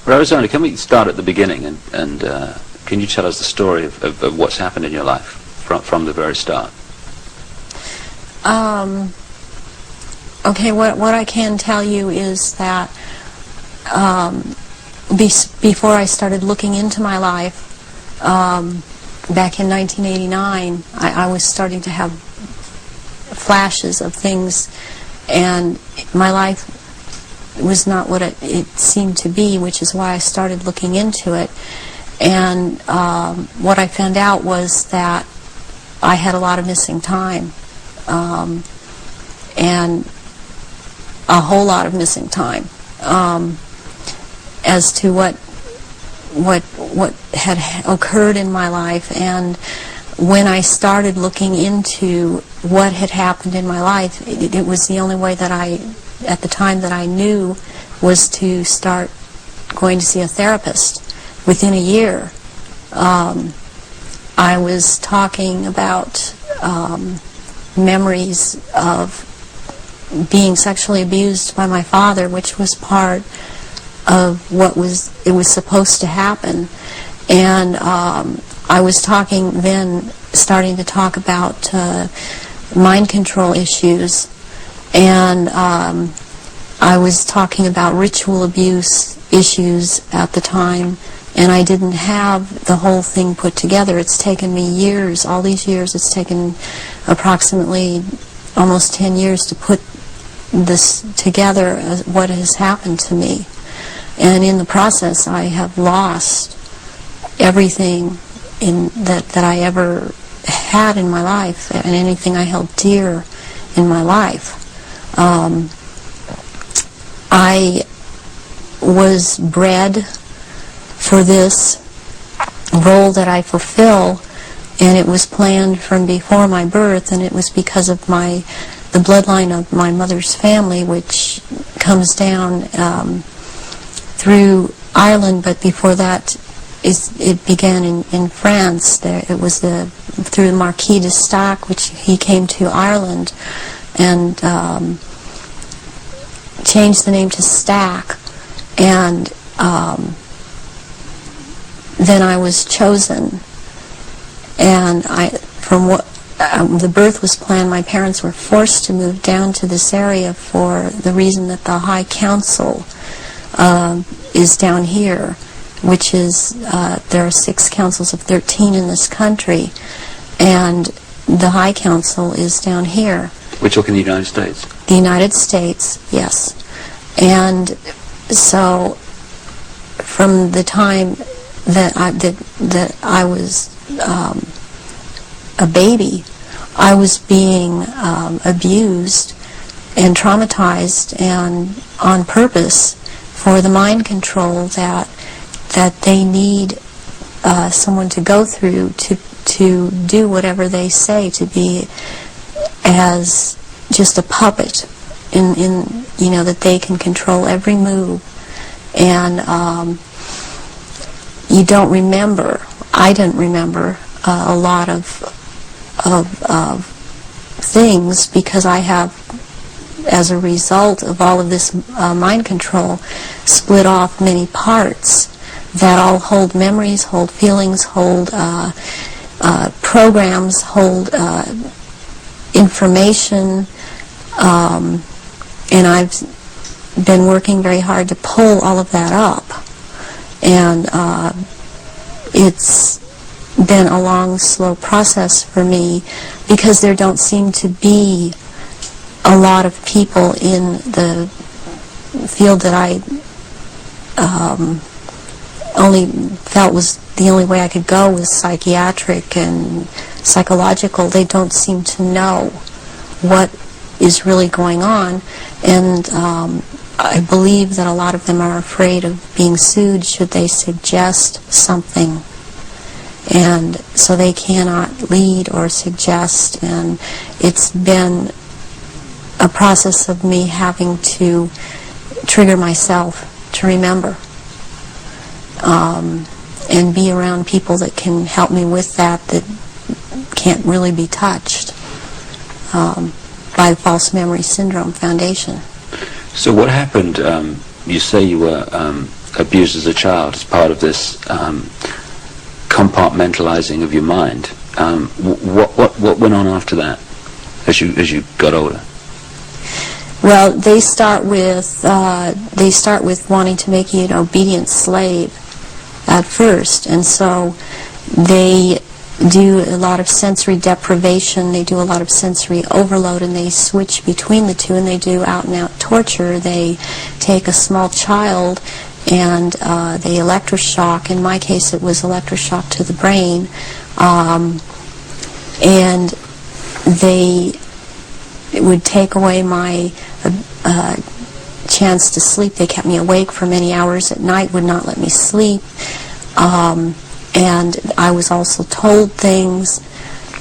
Well, Arizona, can we start at the beginning, and can you tell us the story of what's happened in your life from the very start? Okay, what I can tell you is that before I started looking into my life, back in 1989, I was starting to have flashes of things, and my life was not what it seemed to be, which is why I started looking into it. And what I found out was that I had a lot of missing time, and a whole lot of missing time, as to what had occurred in my life. And when I started looking into what had happened in my life, it was the only way that at the time that I knew, was to start going to see a therapist. Within a year, I was talking about memories of being sexually abused by my father, which was part of what was supposed to happen. And I was starting to talk about mind control issues, and I was talking about ritual abuse issues at the time, and I didn't have the whole thing put together. It's taken me years, all these years, it's taken approximately almost 10 years to put this together, what has happened to me. And in the process, I have lost everything that I ever had in my life, and anything I held dear in my life. I was bred for this role that I fulfill, and it was planned from before my birth, and it was because of the bloodline of my mother's family, which comes down through Ireland, but before that it began in France. It was through the Marquis de Stac, which he came to Ireland and changed the name to Stack, and then I was chosen. And the birth was planned. My parents were forced to move down to this area for the reason that the High Council is down here, which is, there are 6 councils of 13 in this country, and the High Council is down here. We're talking the United States? The United States, yes. And so from the time that I was a baby, I was being abused and traumatized, and on purpose, for the mind control that they need someone to go through to do whatever they say, to be as just a puppet in that they can control every move. And you don't remember, I didn't remember a lot of things, because I have, as a result of all of this mind control, split off many parts that all hold memories, hold feelings, hold programs, hold information, and I've been working very hard to pull all of that up. And it's been a long, slow process for me, because there don't seem to be a lot of people in the field that I only felt was the only way I could go was psychiatric and psychological. They don't seem to know what is really going on, and I believe that a lot of them are afraid of being sued should they suggest something, and so they cannot lead or suggest. And it's been a process of me having to trigger myself to remember, and be around people that can help me with that can't really be touched by the False Memory Syndrome Foundation. So what happened? You say you were abused as a child as part of this compartmentalizing of your mind. What went on after that, as you got older? Well, they start with wanting to make you an obedient slave at first, and so they do a lot of sensory deprivation, they do a lot of sensory overload, and they switch between the two, and they do out-and-out torture. They take a small child and they electroshock. In my case, it was electroshock to the brain, and they would take away my chance to sleep. They kept me awake for many hours at night, would not let me sleep. And I was also told things,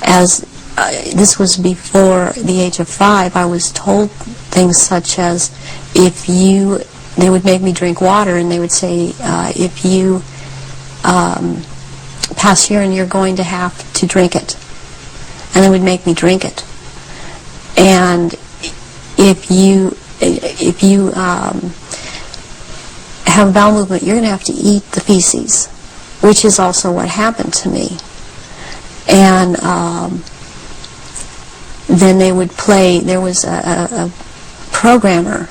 as this was before the age of 5, I was told things such as, they would make me drink water, and they would say, if you pass urine, you're going to have to drink it. And they would make me drink it. And if you have bowel movement, you're going to have to eat the feces, which is also what happened to me. And then they would play, there was a programmer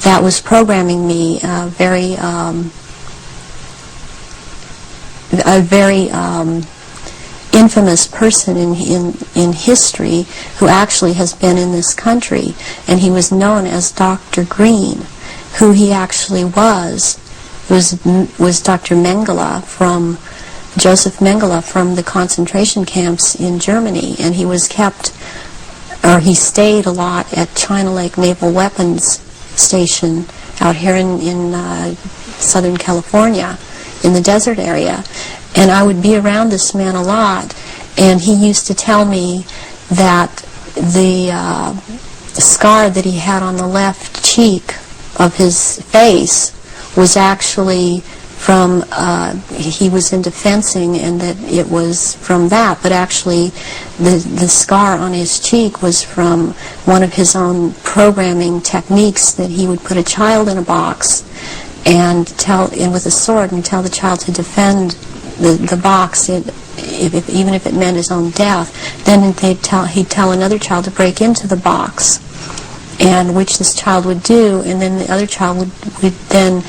that was programming me, a very infamous person in history, who actually has been in this country, and he was known as Dr. Green. Who he actually was Dr. Mengele, from Joseph Mengele, from the concentration camps in Germany, and he stayed a lot at China Lake Naval Weapons Station out here in Southern California, in the desert area. And I would be around this man a lot, and he used to tell me that the scar that he had on the left cheek of his face was actually from, he was into fencing, and that it was from that, but actually the scar on his cheek was from one of his own programming techniques, that he would put a child in a box and with a sword and tell the child to defend the box, even if it meant his own death. Then he'd tell another child to break into the box, and which this child would do, and then the other child would then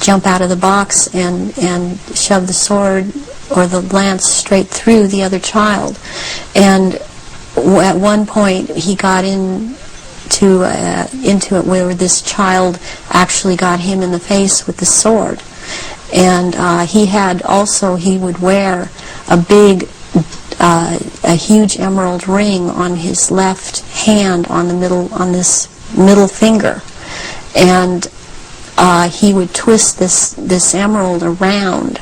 jump out of the box and shove the sword or the lance straight through the other child. And at one point he got into it where this child actually got him in the face with the sword. And he would wear a huge emerald ring on his left hand, on this middle finger, and he would twist this emerald around,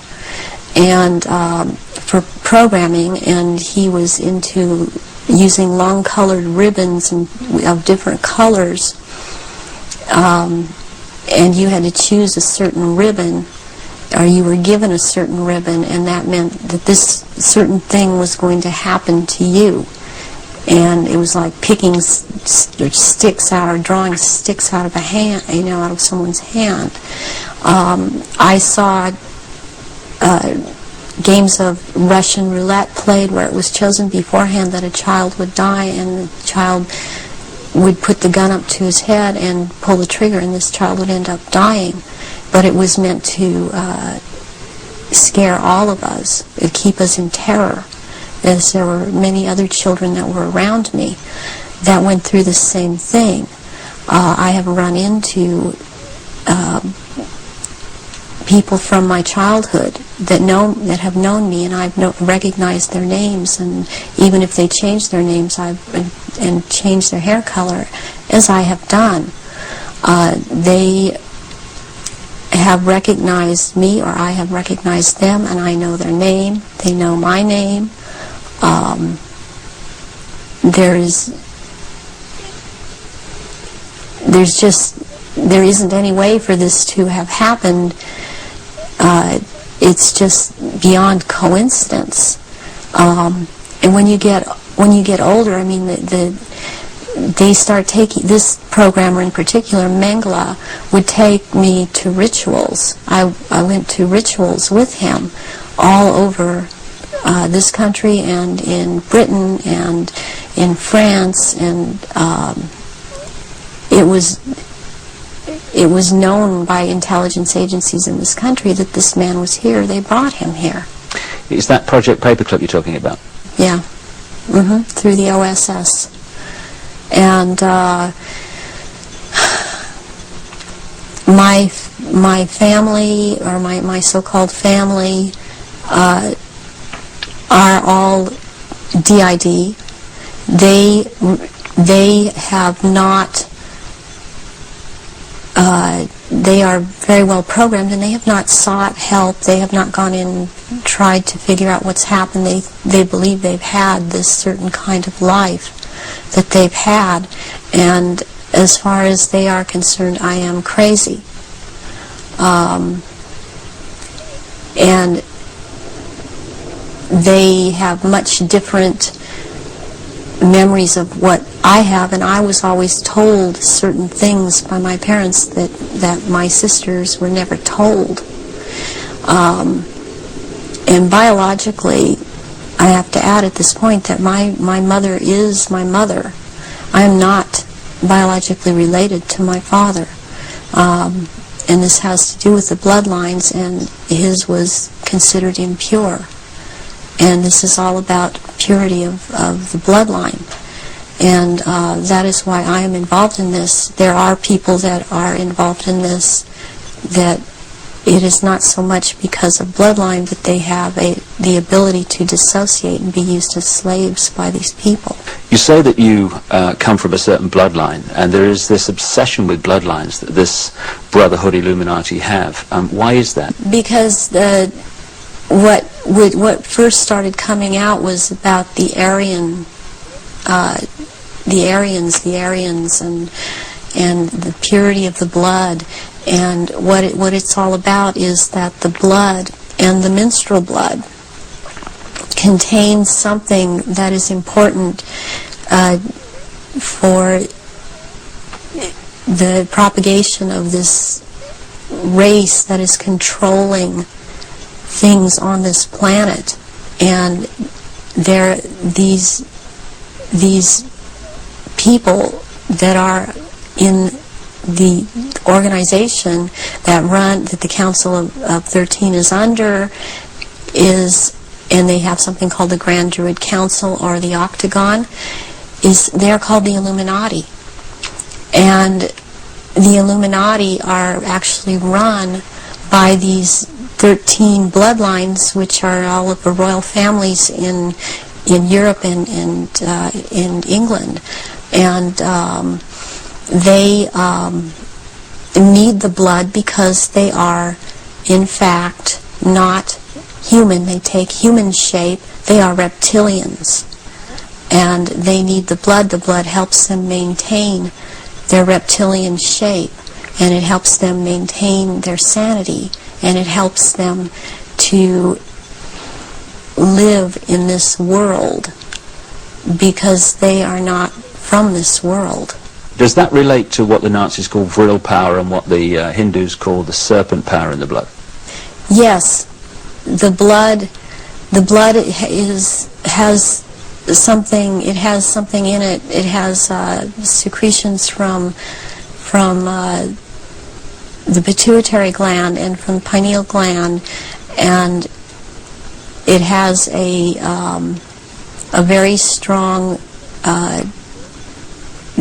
and for programming, and he was into using long colored ribbons of different colors, and you had to choose a certain ribbon, or you were given a certain ribbon, and that meant that this certain thing was going to happen to you. And it was like picking sticks out, or drawing sticks out of a hand, out of someone's hand. I saw games of Russian roulette played where it was chosen beforehand that a child would die, and the child would put the gun up to his head and pull the trigger, and this child would end up dying. But it was meant to scare all of us, keep us in terror, as there were many other children that were around me that went through the same thing. I have run into people from my childhood that have known me, and I've recognized their names, and even if they change their names and change their hair color, as I have done, they have recognized me, or I have recognized them, and I know their name. They know my name. There isn't any way for this to have happened. It's just beyond coincidence. And when you get older, I mean, they start taking, this programmer in particular, Mengele, would take me to rituals. I went to rituals with him all over this country and in Britain and in France, and it was known by intelligence agencies in this country that this man was here. They brought him here. Is that Project Paperclip you're talking about? Yeah, through the OSS. And my family, or my so-called family, are all DID. They have not. They are very well programmed, and they have not sought help. They have not gone in, tried to figure out what's happened. They believe they've had this certain kind of life that they've had, and as far as they are concerned, I am crazy. And they have much different memories of what I have, and I was always told certain things by my parents that my sisters were never told. And biologically, I have to add at this point that my mother is my mother. I am not biologically related to my father. And this has to do with the bloodlines, and his was considered impure. And this is all about purity of the bloodline. And that is why I am involved in this. There are people that are involved in this that it is not so much because of bloodline, but they have the ability to dissociate and be used as slaves by these people. You say that you come from a certain bloodline, and there is this obsession with bloodlines that this Brotherhood Illuminati have. Why is that? Because what first started coming out was about the Aryans, and the purity of the blood. And what it's all about is that the blood and the menstrual blood contains something that is important for the propagation of this race that is controlling things on this planet. And there these people that are in the organization that the Council of 13 is under, and they have something called the Grand Druid Council or the Octagon, they're called the Illuminati. And the Illuminati are actually run by these 13 bloodlines, which are all of the royal families in Europe and in England. And they need the blood because they are, in fact, not human. They take human shape. They are reptilians. And they need the blood. The blood helps them maintain their reptilian shape, and it helps them maintain their sanity, and it helps them to live in this world because they are not from this world. Does that relate to what the Nazis call vril power and what the Hindus call the serpent power in the blood? Yes, the blood has something. It has something in it. It has secretions from the pituitary gland and from the pineal gland, and it has a very strong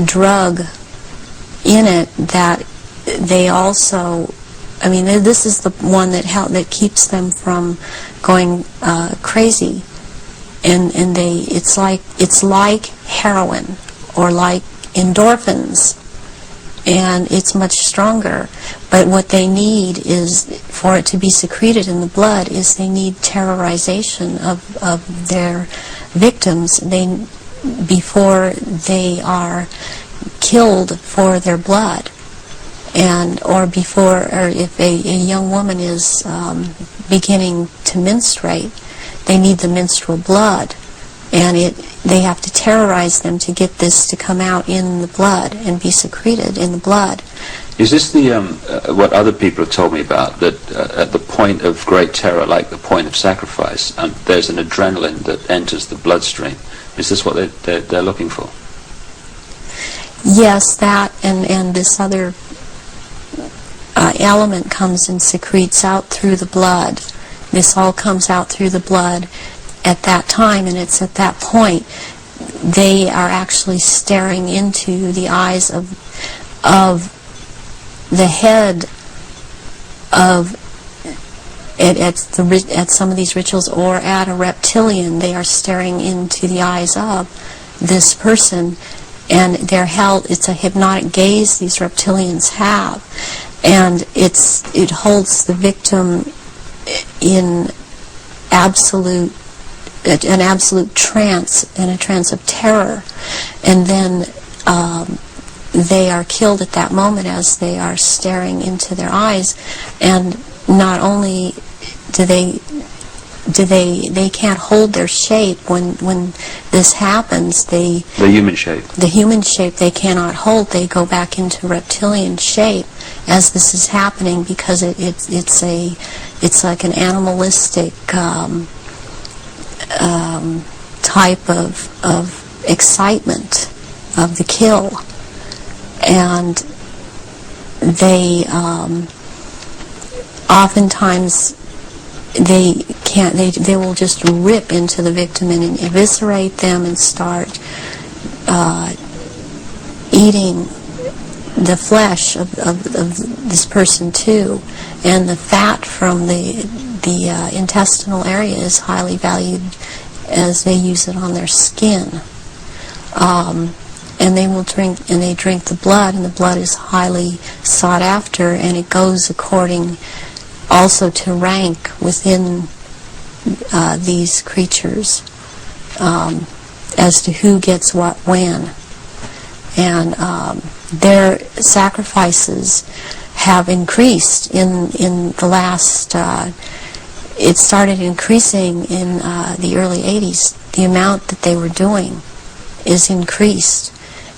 drug in it that they also, I mean, this is the one that keeps them from going crazy, and it's like heroin or like endorphins, and it's much stronger. But what they need is, for it to be secreted in the blood, is they need terrorization of their victims before they are killed for their blood, or if a young woman is beginning to menstruate, they need the menstrual blood and they have to terrorize them to get this to come out in the blood and be secreted in the blood. Is this the what other people have told me about, that at the point of great terror, like the point of sacrifice, there's an adrenaline that enters the bloodstream? Is this what they're looking for? Yes, that and this other element comes and secretes out through the blood. This all comes out through the blood at that time, and it's at that point they are actually staring into the eyes of the head of at some of these rituals, or at a reptilian. They are staring into the eyes of this person, and they're held. It's a hypnotic gaze these reptilians have, and it holds the victim in an absolute trance, in a trance of terror, and then they are killed at that moment as they are staring into their eyes. And not only do they can't hold their shape when this happens. The human shape. The human shape they cannot hold. They go back into reptilian shape as this is happening, because it's like an animalistic type of excitement of the kill. And they oftentimes they will just rip into the victim and eviscerate them and start eating the flesh of this person too. And the fat from the intestinal area is highly valued, as they use it on their skin. And they will drink the blood, and the blood is highly sought after, and it goes according also to rank within these creatures, as to who gets what when. And their sacrifices have increased in the last, it started increasing in the early 80s. The amount that they were doing is increased.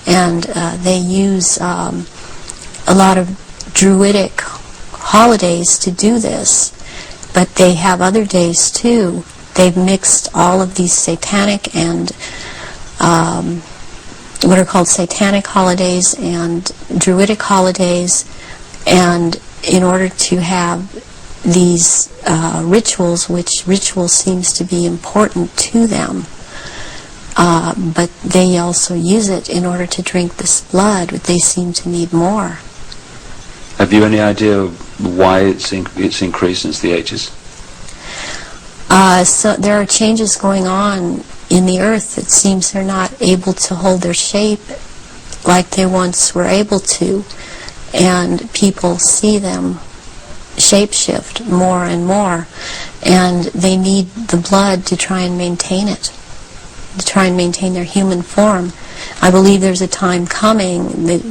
And they use a lot of druidic holidays to do this, but they have other days too. They've mixed all of these satanic and what are called satanic holidays and druidic holidays, and in order to have these rituals, which ritual seems to be important to them, but they also use it in order to drink this blood, but they seem to need more. Have you any idea why it's increased since the 80s? So there are changes going on in the earth. It seems they're not able to hold their shape like they once were able to, and people see them shapeshift more and more, and they need the blood to try and maintain it, to try and maintain their human form. I believe there's a time coming that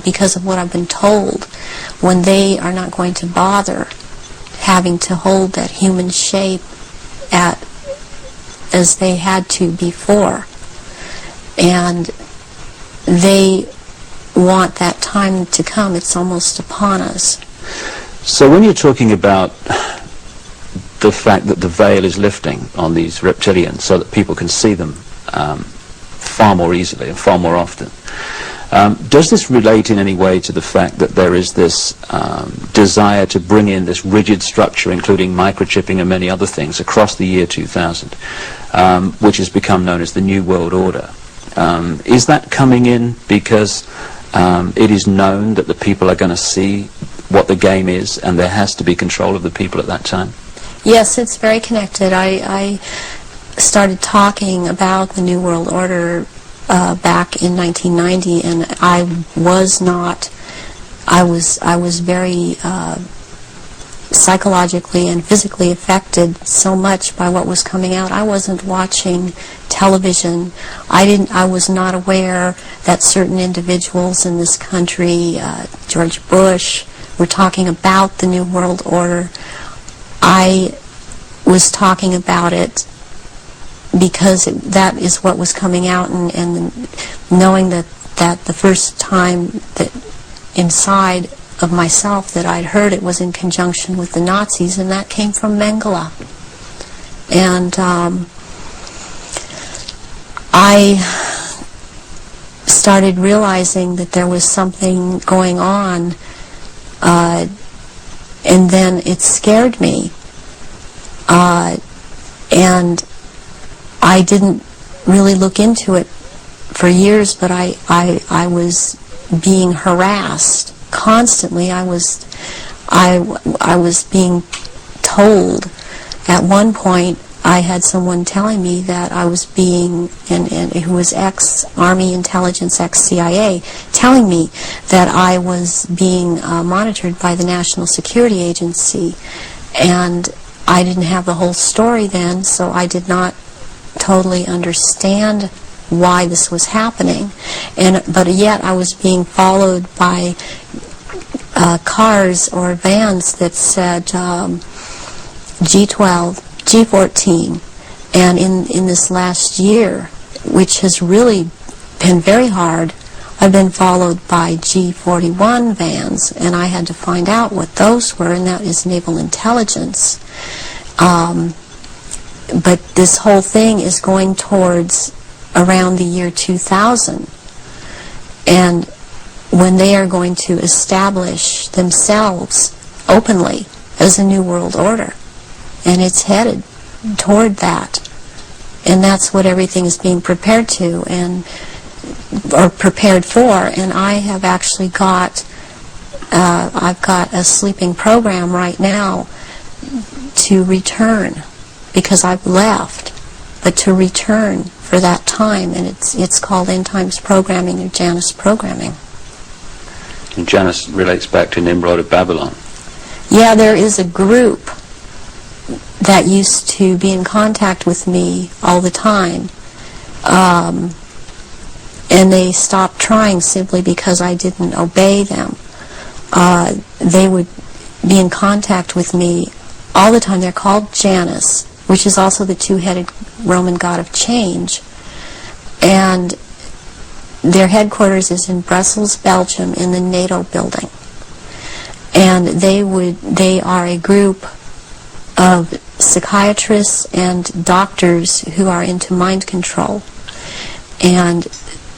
because of what I've been told, when they are not going to bother having to hold that human shape as they had to before, and they want that time to come. It's almost upon us. So when you're talking about the fact that the veil is lifting on these reptilians so that people can see them far more easily and far more often, does this relate in any way to the fact that there is this desire to bring in this rigid structure, including microchipping and many other things, across the year 2000, which has become known as the New World Order? Is that coming in because it is known that the people are going to see what the game is, and there has to be control of the people at that time? Yes, it's very connected. I started talking about the New World Order back in 1990, and I was very psychologically and physically affected so much by what was coming out. I wasn't watching television. I was not aware that certain individuals in this country, George Bush, were talking about the New World Order. I was talking about it because that is what was coming out, and knowing that the first time that inside of myself that I'd heard it was in conjunction with the Nazis, and that came from Mengele. And I started realizing that there was something going on, and then it scared me. And I didn't really look into it for years, but I was being harassed constantly. I was being told. At one point, I had someone telling me that I was being, and who was ex-Army intelligence, ex-CIA, telling me that I was being monitored by the National Security Agency. And I didn't have the whole story then, so I did not totally understand why this was happening. But yet I was being followed by cars or vans that said G12, G14, and in this last year, which has really been very hard, I've been followed by G41 vans, and I had to find out what those were, and that is naval intelligence. But this whole thing is going towards around the year 2000, and when they are going to establish themselves openly as a new world order, and it's headed toward that, and that's what everything is being prepared to or prepared for. And I have actually got I've got a sleeping program right now to return, because I've left, but to return for that time, and it's called End Times Programming or Janus Programming. And Janus relates back to Nimrod of Babylon. Yeah, there is a group that used to be in contact with me all the time, and they stopped trying simply because I didn't obey them. They would be in contact with me all the time. They're called Janus, which is also the two-headed Roman god of change, and their headquarters is in Brussels, Belgium, in the NATO building. And they are a group of psychiatrists and doctors who are into mind control, and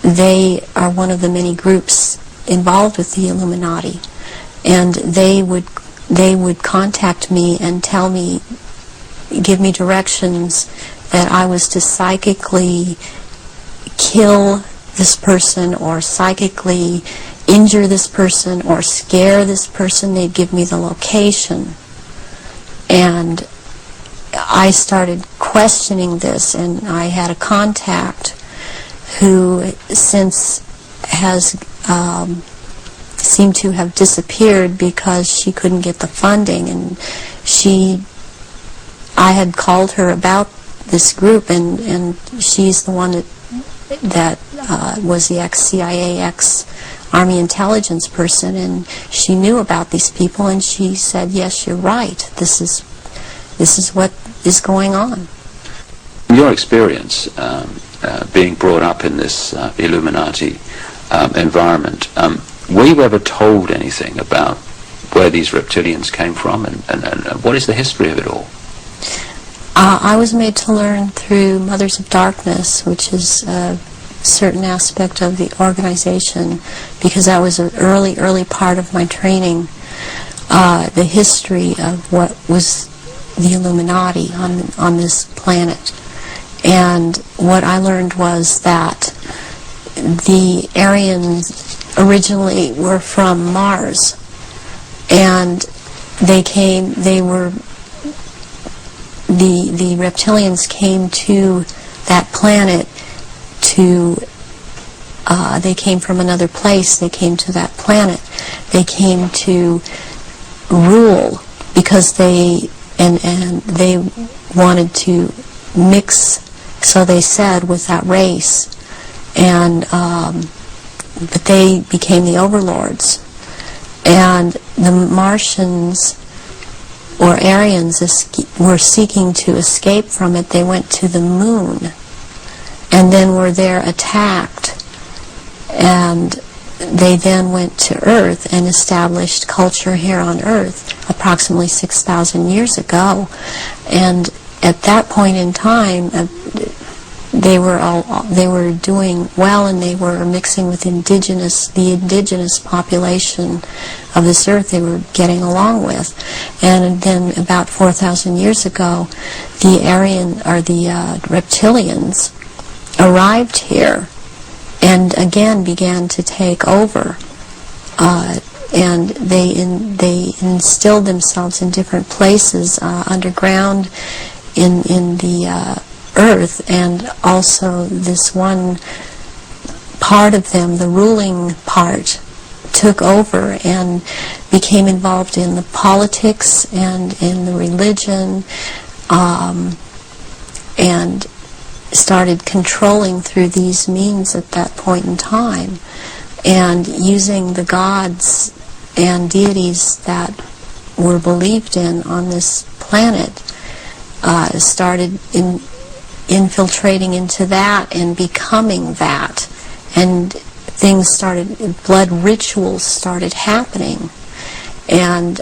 they are one of the many groups involved with the Illuminati. And they would contact me and tell me, give me directions that I was to psychically kill this person, or psychically injure this person, or scare this person. They'd give me the location. And I started questioning this, and I had a contact who since has seemed to have disappeared because she couldn't get the funding, and I had called her about this group, and she's the one that was the ex-CIA, ex-Army intelligence person, and she knew about these people, and she said, yes, you're right, this is what is going on. In your experience, being brought up in this Illuminati environment, were you ever told anything about where these reptilians came from, and what is the history of it all? I was made to learn through Mothers of Darkness, which is a certain aspect of the organization, because that was an early part of my training, the history of what was the Illuminati on this planet. And what I learned was that the Aryans originally were from Mars, and the reptilians came to that planet they came from another place. They came to that planet. They came to rule, because they wanted to mix, so they said, with that race, and but they became the overlords, and the Martians or Aryans were seeking to escape from it, they went to the moon and then were there attacked, and they then went to Earth and established culture here on Earth approximately 6,000 years ago. And at that point in time, they were doing well, and they were mixing with the indigenous population of this Earth. They were getting along with. And then about 4,000 years ago, the Reptilians arrived here and again began to take over, and they instilled themselves in different places underground in the Earth, and also this one part of them, the ruling part, took over and became involved in the politics and in the religion, and started controlling through these means at that point in time, and using the gods and deities that were believed in on this planet, started infiltrating into that and becoming that, and things started, blood rituals started happening, and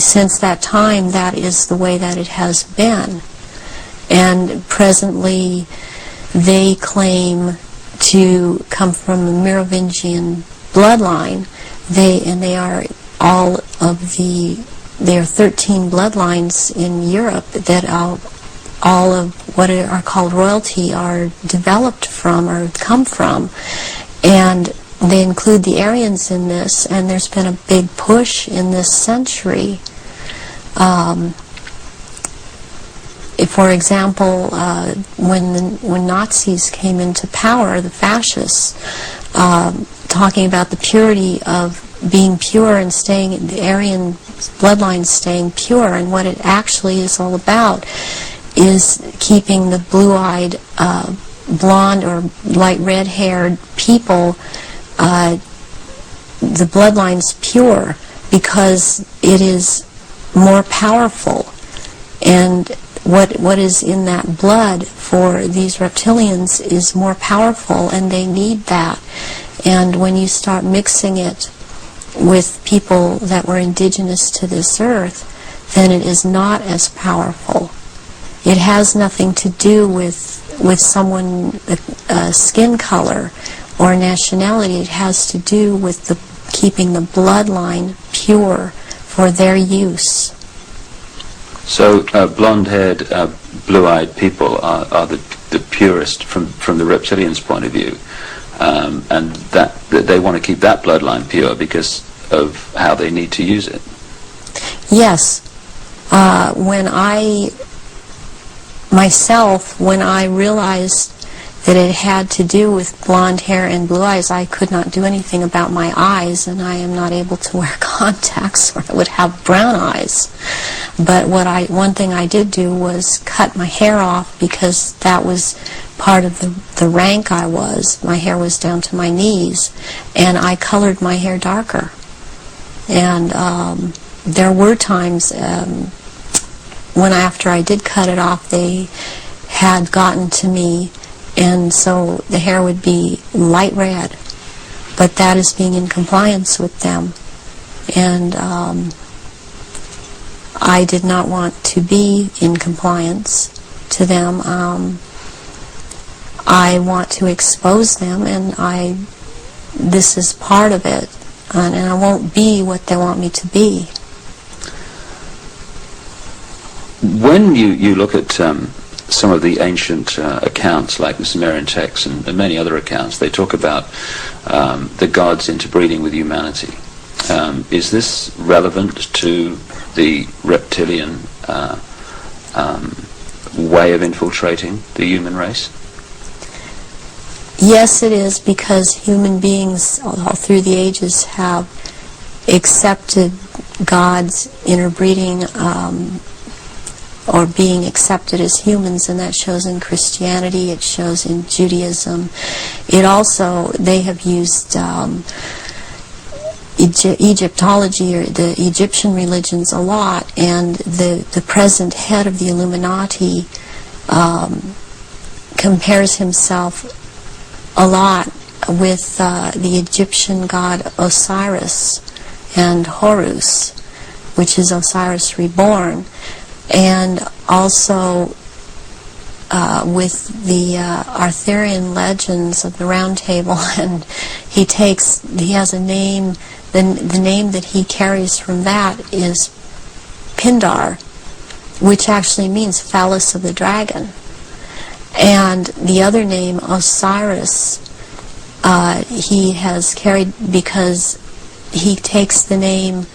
since that time, that is the way that it has been. And presently, they claim to come from the Merovingian bloodline. They are all of the. There are 13 bloodlines in Europe that all of what are called royalty are developed from or come from, and they include the Aryans in this. And there's been a big push in this century. For example, when Nazis came into power, the fascists, talking about the purity of being pure and staying, the Aryan bloodline staying pure, and what it actually is all about is keeping the blue-eyed, blonde or light red-haired people, the bloodlines pure, because it is more powerful. And what is in that blood for these reptilians is more powerful, and they need that. And when you start mixing it with people that were indigenous to this earth, then it is not as powerful. It has nothing to do with someone's skin color or nationality. It has to do with keeping the bloodline pure for their use. So blonde-haired, blue-eyed people are the purest from the reptilians' point of view, and that they want to keep that bloodline pure because of how they need to use it. Yes. When I realized that it had to do with blonde hair and blue eyes, I could not do anything about my eyes, and I am not able to wear contacts, or I would have brown eyes. But one thing I did do was cut my hair off, because that was part of the rank I was. My hair was down to my knees, and I colored my hair darker. And there were times when after I did cut it off, they had gotten to me, and so the hair would be light red, but that is being in compliance with them. And I did not want to be in compliance to them. I want to expose them, and this is part of it, and I won't be what they want me to be. When you look at some of the ancient accounts, like the Sumerian texts and many other accounts, they talk about the gods interbreeding with humanity. Is this relevant to the reptilian way of infiltrating the human race? Yes, it is, because human beings all through the ages have accepted gods interbreeding or being accepted as humans, and that shows in Christianity, it shows in Judaism. It also, they have used Egyptology, or the Egyptian religions, a lot, and the present head of the Illuminati compares himself a lot with the Egyptian god Osiris and Horus, which is Osiris reborn, and also with the Arthurian legends of the Round Table, and he has a name. The name that he carries from that is Pindar, which actually means phallus of the dragon. And the other name, Osiris, he has carried because he takes the name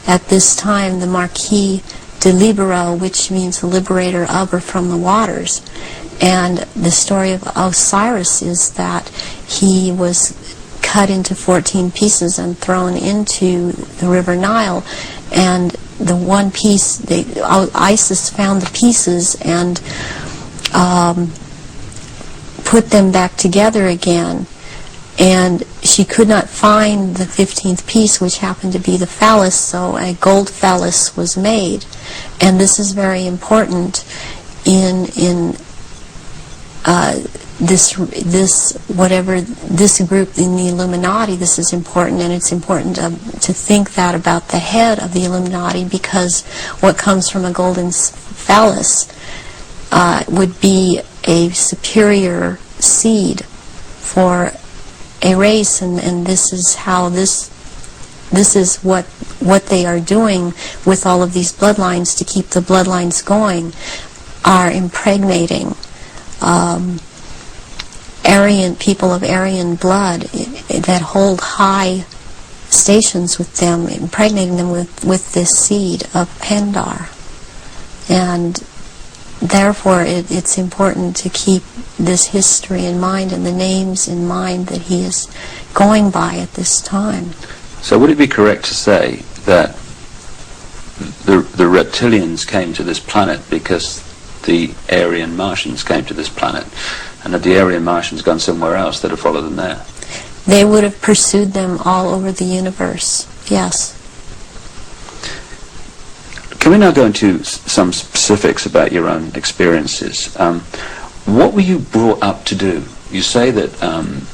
at this time, the Marquis de Libero, which means the liberator of or from the waters. And the story of Osiris is that he was cut into 14 pieces and thrown into the River Nile, and the one piece, Isis found the pieces and put them back together again, and she could not find the 15th piece, which happened to be the phallus, so a gold phallus was made. And this is very important in this group in the Illuminati. This is important, and it's important to think that about the head of the Illuminati, because what comes from a golden phallus would be a superior seed for a race, and this is how this is what they are doing with all of these bloodlines to keep the bloodlines going, are impregnating Aryan people of Aryan blood that hold high stations with them, impregnating them with this seed of Pindar. And therefore it's important to keep this history in mind and the names in mind that he is going by at this time. So would it be correct to say that the reptilians came to this planet because the Aryan Martians came to this planet, and had the Aryan Martians gone somewhere else, they'd have followed them there? They would have pursued them all over the universe, yes. Can we now go into some specifics about your own experiences? What were you brought up to do? You say that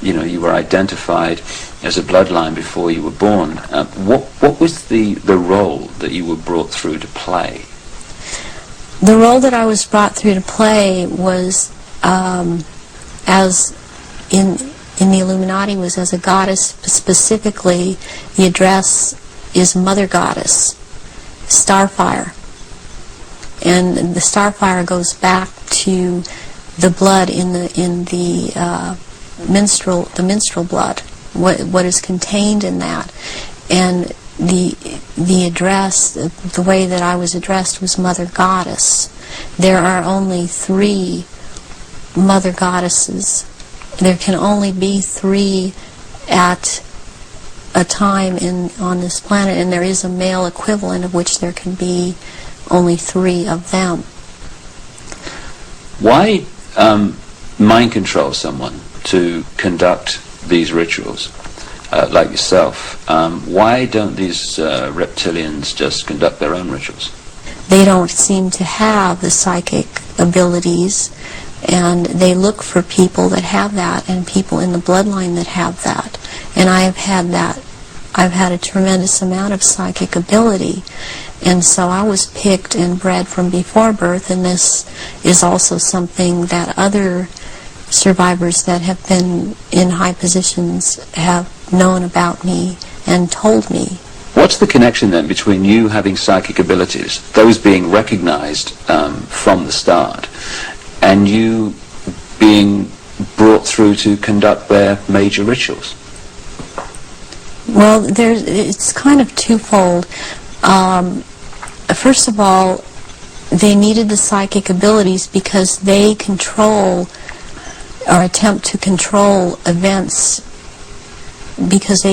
you were identified as a bloodline before you were born. What was the role that you were brought through to play? The role that I was brought through to play was, as in the Illuminati, was as a goddess. Specifically, the address is Mother Goddess, Starfire. And the Starfire goes back to the blood in the menstrual blood, what is contained in that. And the address, the way that I was addressed, was Mother Goddess. There are only 3 Mother Goddesses. There can only be 3 at a time on this planet, and there is a male equivalent of which there can be only 3 of them. Why mind control someone to conduct these rituals, like yourself? Why don't these reptilians just conduct their own rituals? They don't seem to have the psychic abilities, and they look for people that have that, and people in the bloodline that have that. And I have had that. I've had a tremendous amount of psychic ability, and so I was picked and bred from before birth, and this is also something that other survivors that have been in high positions have known about me and told me. What's the connection then between you having psychic abilities, those being recognized from the start, and you being brought through to conduct their major rituals? Well, it's kind of twofold. First of all, they needed the psychic abilities because they control or attempt to control events, because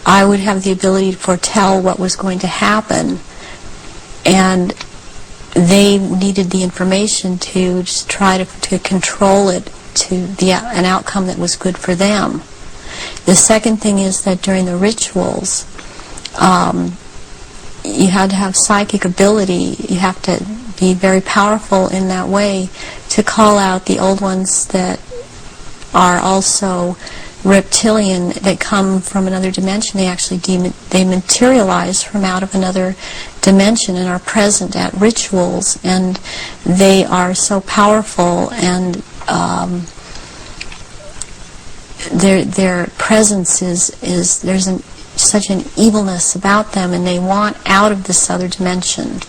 I would have the ability to foretell what was going to happen, and they needed the information to just try to control it to an outcome that was good for them. The second thing is that during the rituals, you had to have psychic ability. You have to be very powerful in that way to call out the old ones that are also reptilian, that come from another dimension. They actually they materialize from out of another dimension and are present at rituals, and they are so powerful, and their presence is there's such an evilness about them, and they want out of this other dimension,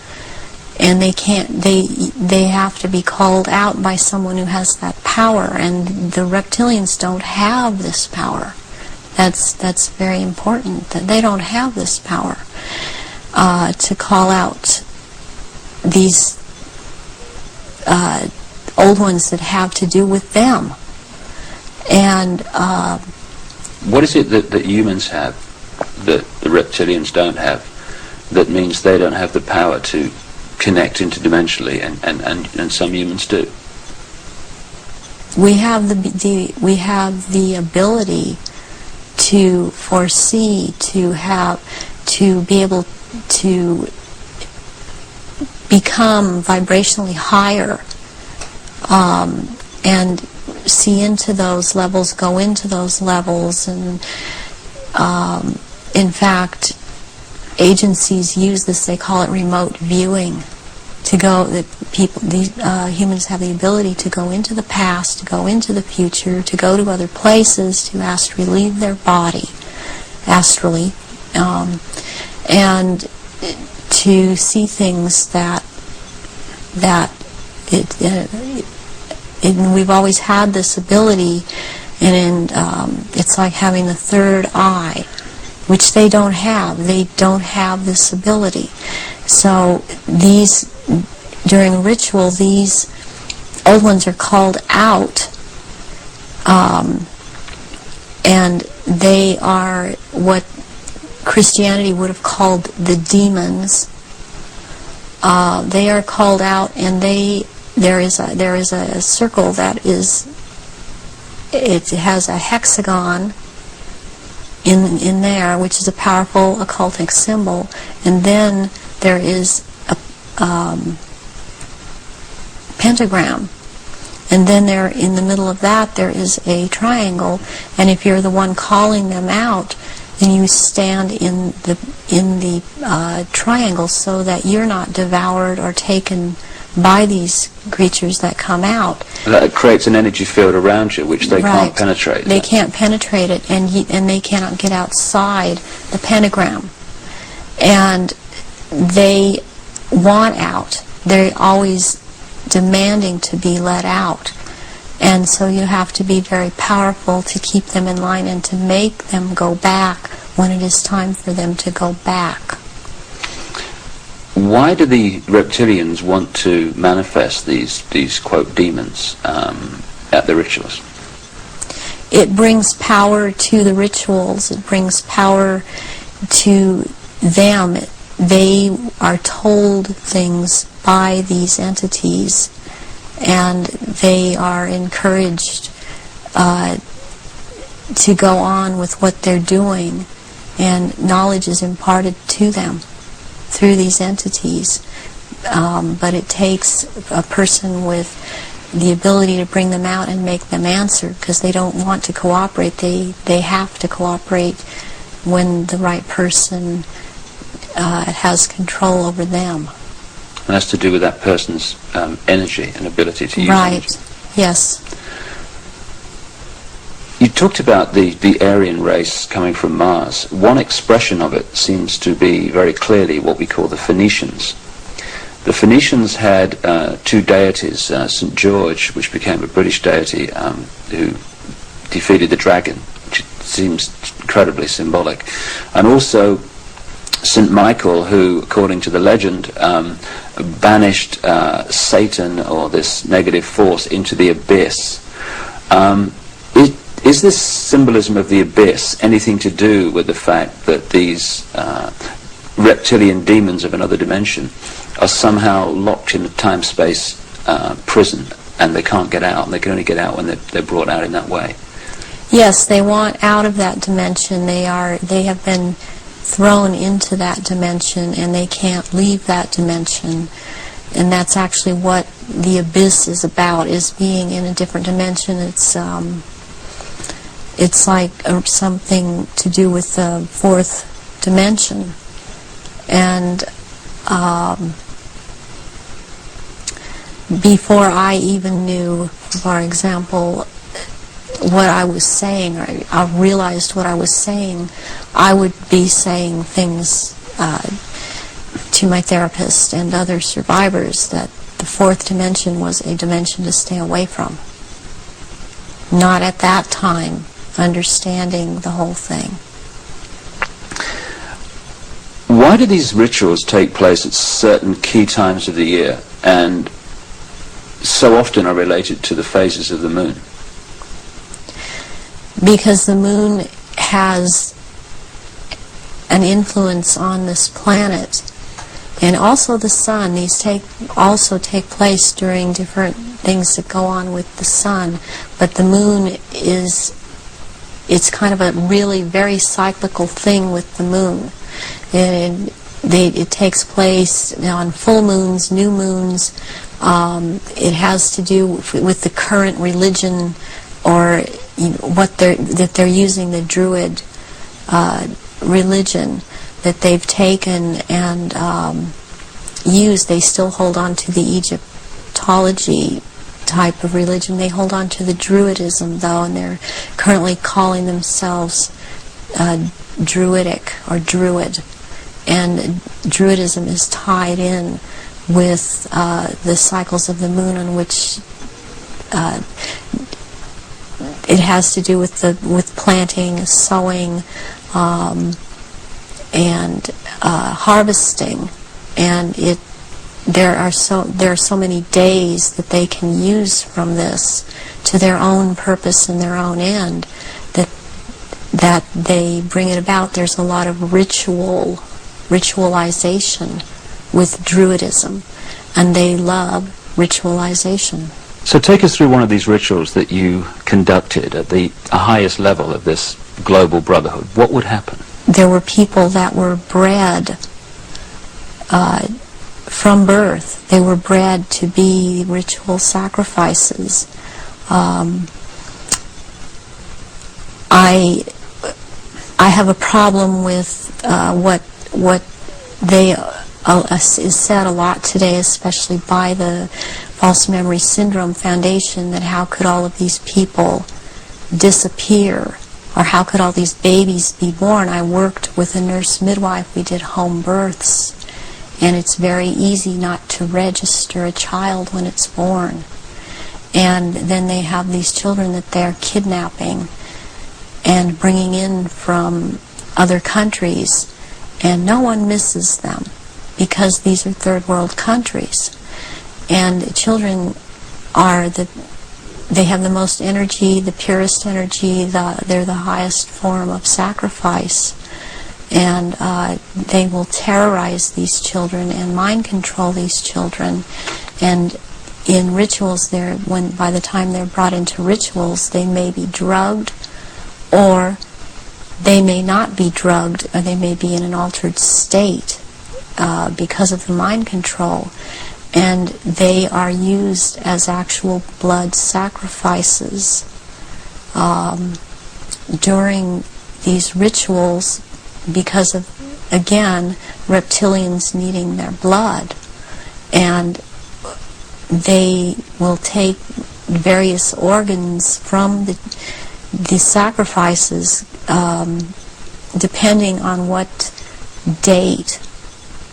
and they can't. They have to be called out by someone who has that power, and the reptilians don't have this power. That's very important, that they don't have this power to call out these old ones that have to do with them. And what is it that humans have that the reptilians don't have, that means they don't have the power to connect interdimensionally, and some humans do? We have the ability to foresee, to be able to become vibrationally higher, and see into those levels, go into those levels, and in fact, agencies use this. They call it remote viewing. To go, humans have the ability to go into the past, to go into the future, to go to other places, to astrally leave their body, astrally, and to see things that we've always had this ability, and it's like having the third eye, which they don't have. They don't have this ability. So during a ritual, these old ones are called out, and they are what Christianity would have called the demons. They are called out, and there is a circle that it has a hexagon in there, which is a powerful occultic symbol, and then there is a pentagram, and then there, in the middle of that, there is a triangle, and if you're the one calling them out, then you stand in the triangle so that you're not devoured or taken by these creatures that come out. That creates an energy field around you which they can't penetrate. They can't penetrate it, and they cannot get outside the pentagram. And they want out. They're always demanding to be let out. And so you have to be very powerful to keep them in line and to make them go back when it is time for them to go back. Why do the reptilians want to manifest these quote demons at the rituals? It brings power to the rituals. It brings power to them. They are told things by these entities, and they are encouraged to go on with what they're doing, and knowledge is imparted to them through these entities. But it takes a person with the ability to bring them out and make them answer, because they don't want to cooperate. They have to cooperate when the right person has control over them. And that's to do with that person's energy and ability to use right. energy. Yes. You talked about the Aryan race coming from Mars. One expression of it seems to be very clearly what we call the Phoenicians. The Phoenicians had two deities, St. George, which became a British deity, who defeated the dragon, which seems incredibly symbolic, and also St. Michael, who, according to the legend, banished Satan, or this negative force, into the abyss. Is this symbolism of the abyss anything to do with the fact that these reptilian demons of another dimension are somehow locked in a time-space prison, and they can't get out, and they can only get out when they're brought out in that way? Yes, they want out of that dimension. They have been thrown into that dimension, and they can't leave that dimension. And that's actually what the abyss is about, is being in a different dimension. It's like something to do with the fourth dimension. And before I even knew, for example, what I was saying, or I realized what I was saying, I would be saying things to my therapist and other survivors that the fourth dimension was a dimension to stay away from. Not at that time understanding the whole thing. Why do these rituals take place at certain key times of the year and so often are related to the phases of the moon? Because the moon has an influence on this planet, and also the sun. These also take place during different things that go on with the sun, but the moon it's kind of a really very cyclical thing with the moon. It takes place on full moons, new moons. It has to do with the current religion, or that they're using, the Druid religion that they've taken and used. They still hold on to the Egyptology type of religion. They hold on to the Druidism, though, and they're currently calling themselves Druidic or Druid. And Druidism is tied in with the cycles of the moon, on which it has to do with planting, sowing, and harvesting. And there are so many days that they can use from this to their own purpose and their own end, that they bring it about. There's a lot of ritualization with Druidism, and they love ritualization. So take us through one of these rituals that you conducted at the highest level of this global brotherhood. What would happen? There were people that were bred from birth. They were bred to be ritual sacrifices. I have a problem with what they is said a lot today, especially by the False Memory Syndrome Foundation, that how could all of these people disappear, or how could all these babies be born? I worked with a nurse midwife. We did home births, and it's very easy not to register a child when it's born. And then they have these children that they're kidnapping and bringing in from other countries, and no one misses them because these are third world countries. And children they have the most energy, the purest energy, they're the highest form of sacrifice. And they will terrorize these children and mind control these children. And in rituals, by the time they're brought into rituals, they may be drugged, or they may not be drugged, or they may be in an altered state because of the mind control. And they are used as actual blood sacrifices during these rituals, because of, again, reptilians needing their blood. And they will take various organs from the sacrifices, depending on what date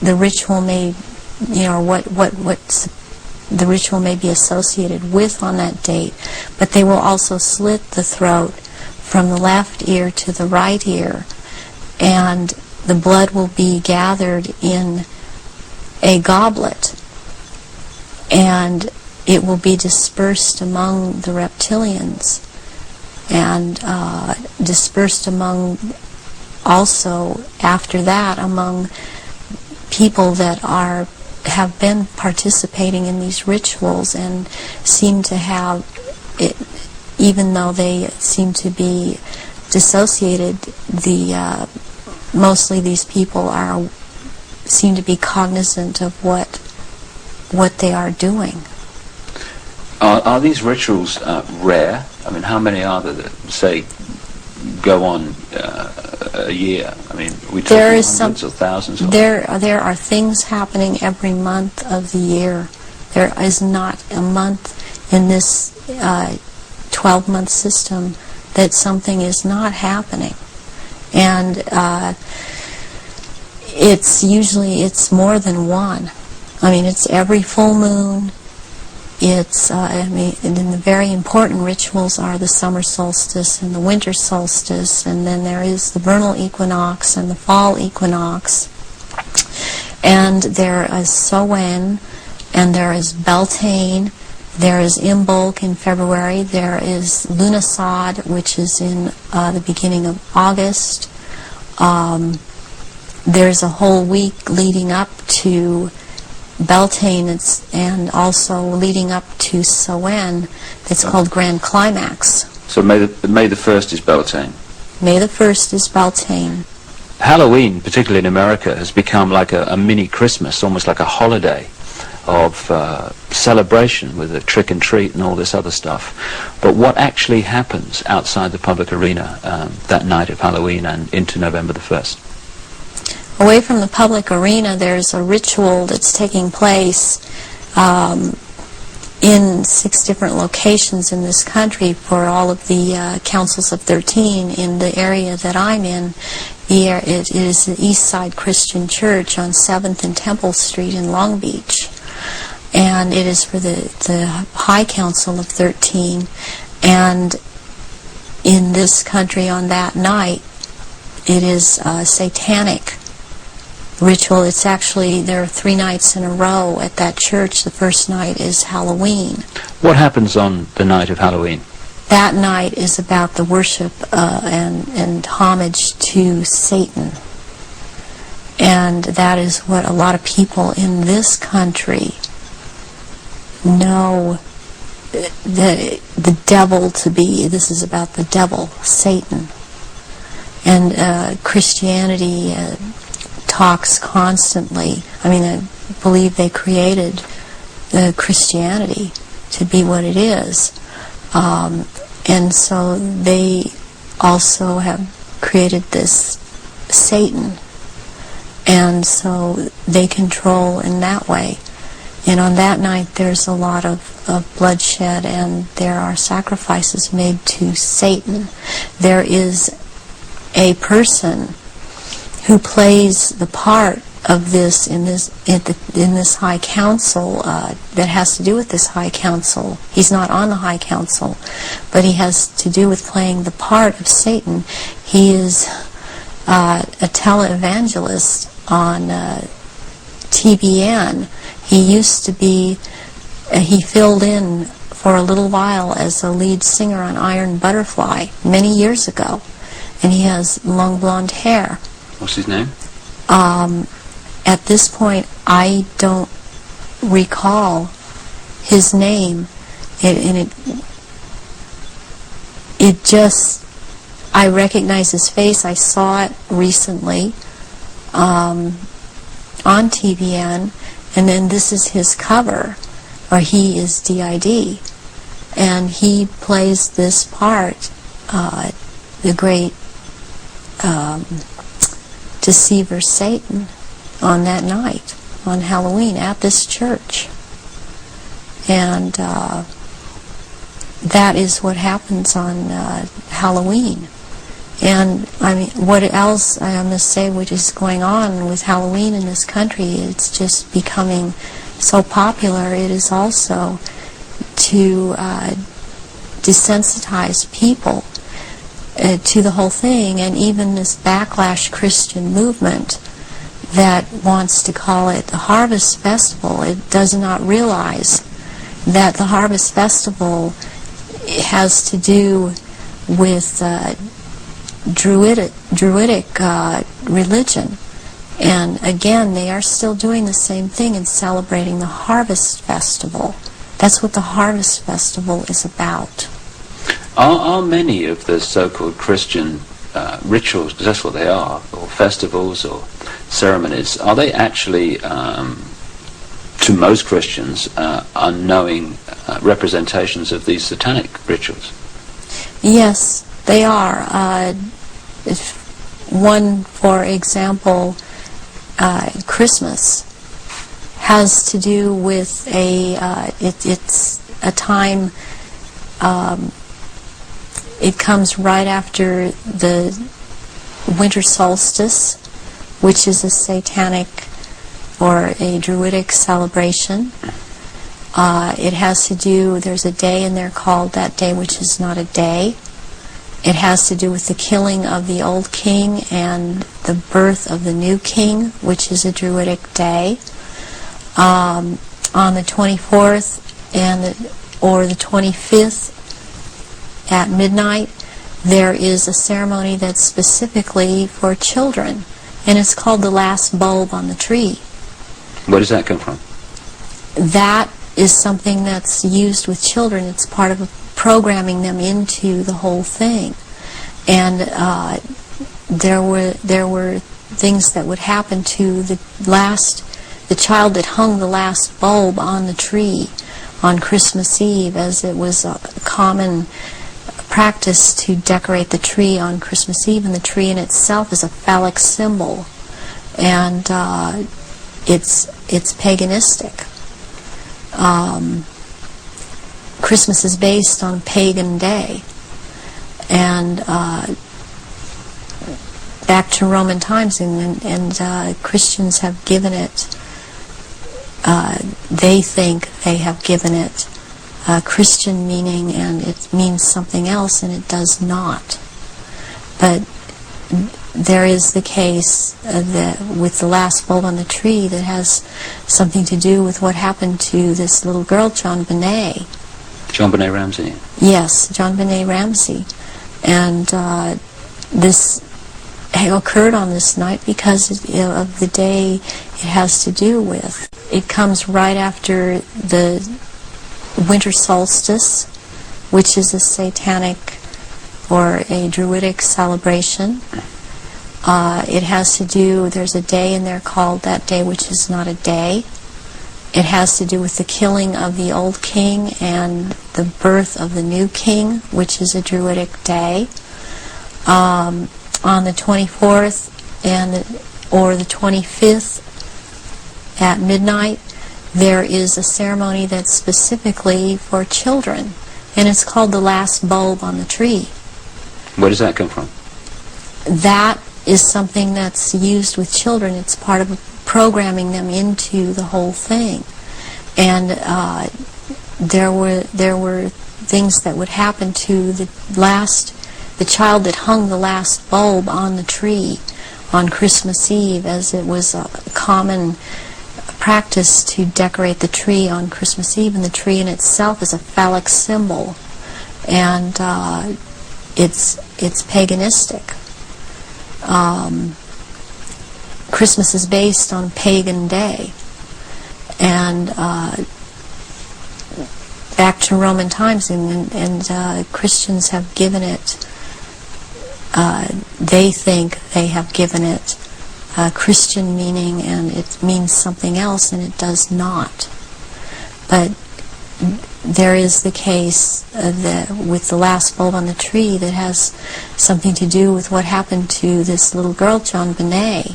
the ritual may, what the ritual may be associated with on that date. But they will also slit the throat from the left ear to the right ear, and the blood will be gathered in a goblet, and it will be dispersed among the reptilians, and dispersed among, also after that, among people that have been participating in these rituals and seem to have it, even though they seem to be dissociated, mostly these people seem to be cognizant of what they are doing. Are these rituals rare? I mean, how many are there that, say, go on a year? I mean, we talking hundreds or thousands? There are things happening every month of the year. There is not a month in this 12-month system that something is not happening. And it's more than one. I mean, it's every full moon. It's, and the very important rituals are the summer solstice and the winter solstice, and then there is the vernal equinox and the fall equinox. And there is Samhain, and there is Beltane, there is Imbolc in February, there is Lughnasadh, which is in the beginning of August. There's a whole week leading up to Beltane and also leading up to Samhain that's called Grand Climax. So May the 1st is Beltane. May the 1st is Beltane. Halloween, particularly in America, has become like a mini Christmas, almost like a holiday of celebration with a trick and treat and all this other stuff. But what actually happens outside the public arena that night of Halloween and into November the 1st? Away from the public arena, there's a ritual that's taking place in 6 different locations in this country for all of the councils of 13 in the area that I'm in. It is the East Side Christian Church on 7th and Temple Street in Long Beach. And it is for the High Council of 13. And in this country on that night, it is a satanic ritual. It's actually, there are 3 nights in a row at that church. The first night is Halloween. What happens on the night of Halloween? That night is about the worship and homage to Satan. And that is what a lot of people in this country know the devil to be. This is about the devil, Satan. And Christianity talks constantly. I mean, I believe they created Christianity to be what it is. And so they also have created this Satan. And so they control in that way. And on that night there's a lot of bloodshed, and there are sacrifices made to Satan. There is a person who plays the part of this in this High Council that has to do with this High Council. He's not on the High Council, but he has to do with playing the part of Satan. He is a televangelist on TBN. He used to be, he filled in for a little while as a lead singer on Iron Butterfly many years ago, and he has long blonde hair. What's his name? At this point, I don't recall his name. It just, I recognize his face. I saw it recently on TVN, and then this is his cover, or he is DID, and he plays this part, the great deceiver Satan, on that night, on Halloween, at this church. And that is what happens on Halloween. And I mean, what else I must say, which is going on with Halloween in this country, it's just becoming so popular. It is also to desensitize people to the whole thing, and even this backlash Christian movement that wants to call it the Harvest Festival. It does not realize that the Harvest Festival has to do with Druidic religion. And again, they are still doing the same thing and celebrating the Harvest Festival. That's what the Harvest Festival is about. Are many of the so-called Christian rituals, because that's what they are, or festivals or ceremonies, are they actually, to most Christians, unknowing representations of these satanic rituals? Yes, they are. One, for example, Christmas has to do with it's a time, it comes right after the winter solstice, which is a satanic or a druidic celebration. It has to do, there's a day in there called that day which is not a day. It has to do with the killing of the old king and the birth of the new king, which is a druidic day. On the 24th or the 25th at midnight, there is a ceremony that's specifically for children, and it's called the last bulb on the tree. Where does that come from? That is something that's used with children. It's part of programming them into the whole thing. And there were things that would happen to the child that hung the last bulb on the tree on Christmas Eve, as it was a common practice to decorate the tree on Christmas Eve, and the tree in itself is a phallic symbol, and it's paganistic. Christmas is based on pagan day, and back to Roman times, and Christians have given it, they think they have given it Christian meaning, and it means something else, and it does not. But there is the case with the last bulb on the tree that has something to do with what happened to this little girl, John Benet. John Benet Ramsey. Yes, John Benet Ramsey. And this occurred on this night because of the day it has to do with. It comes right after the winter solstice, which is a satanic or a druidic celebration. It has to do, there's a day in there called that day which is not a day. It has to do with the killing of the old king and the birth of the new king, which is a druidic day. On the 24th or the 25th at midnight, there is a ceremony that's specifically for children, and it's called the last bulb on the tree. Where does that come from? That is something that's used with children. It's part of programming them into the whole thing. And there were things that would happen to the child that hung the last bulb on the tree on Christmas Eve, as it was a common practice to decorate the tree on Christmas Eve, and the tree in itself is a phallic symbol, and it's paganistic. Christmas is based on pagan day, and back to Roman times, and Christians have given it, they think they have given it Christian meaning, and it means something else, and it does not. But there is the case with the last bulb on the tree that has something to do with what happened to this little girl, John Benet.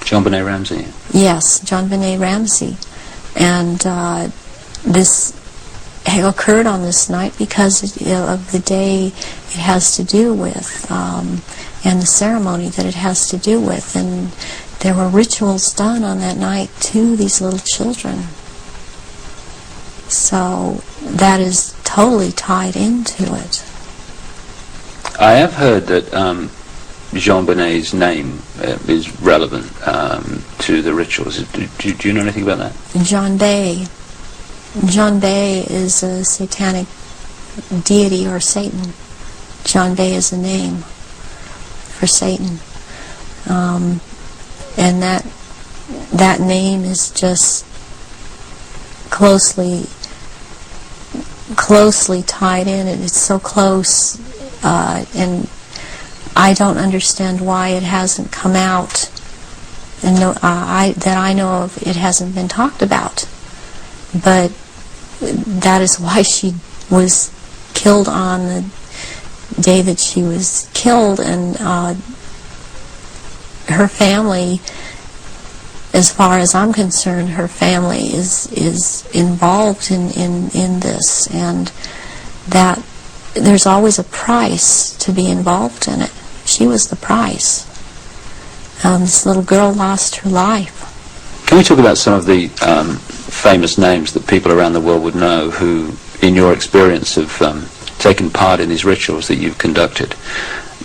John Benet Ramsey. Yes, John Benet Ramsey. And this occurred on this night because of the day it has to do with, and the ceremony that it has to do with. And there were rituals done on that night to these little children. So that is totally tied into it. I have heard that Jean Benet's name is relevant to the rituals. Do you know anything about that? John Bay. John Bay is a satanic deity or Satan. John Bay is a name for Satan. And that name is just closely tied in, and it's so close, and I don't understand why it hasn't come out, and that I know of, it hasn't been talked about. But that is why she was killed on the day that she was killed, and her family, as far as I'm concerned, her family is involved in this, and that there's always a price to be involved in it. She was the price. This little girl lost her life. Can we talk about some of the famous names that people around the world would know who, in your experience, have taken part in these rituals that you've conducted?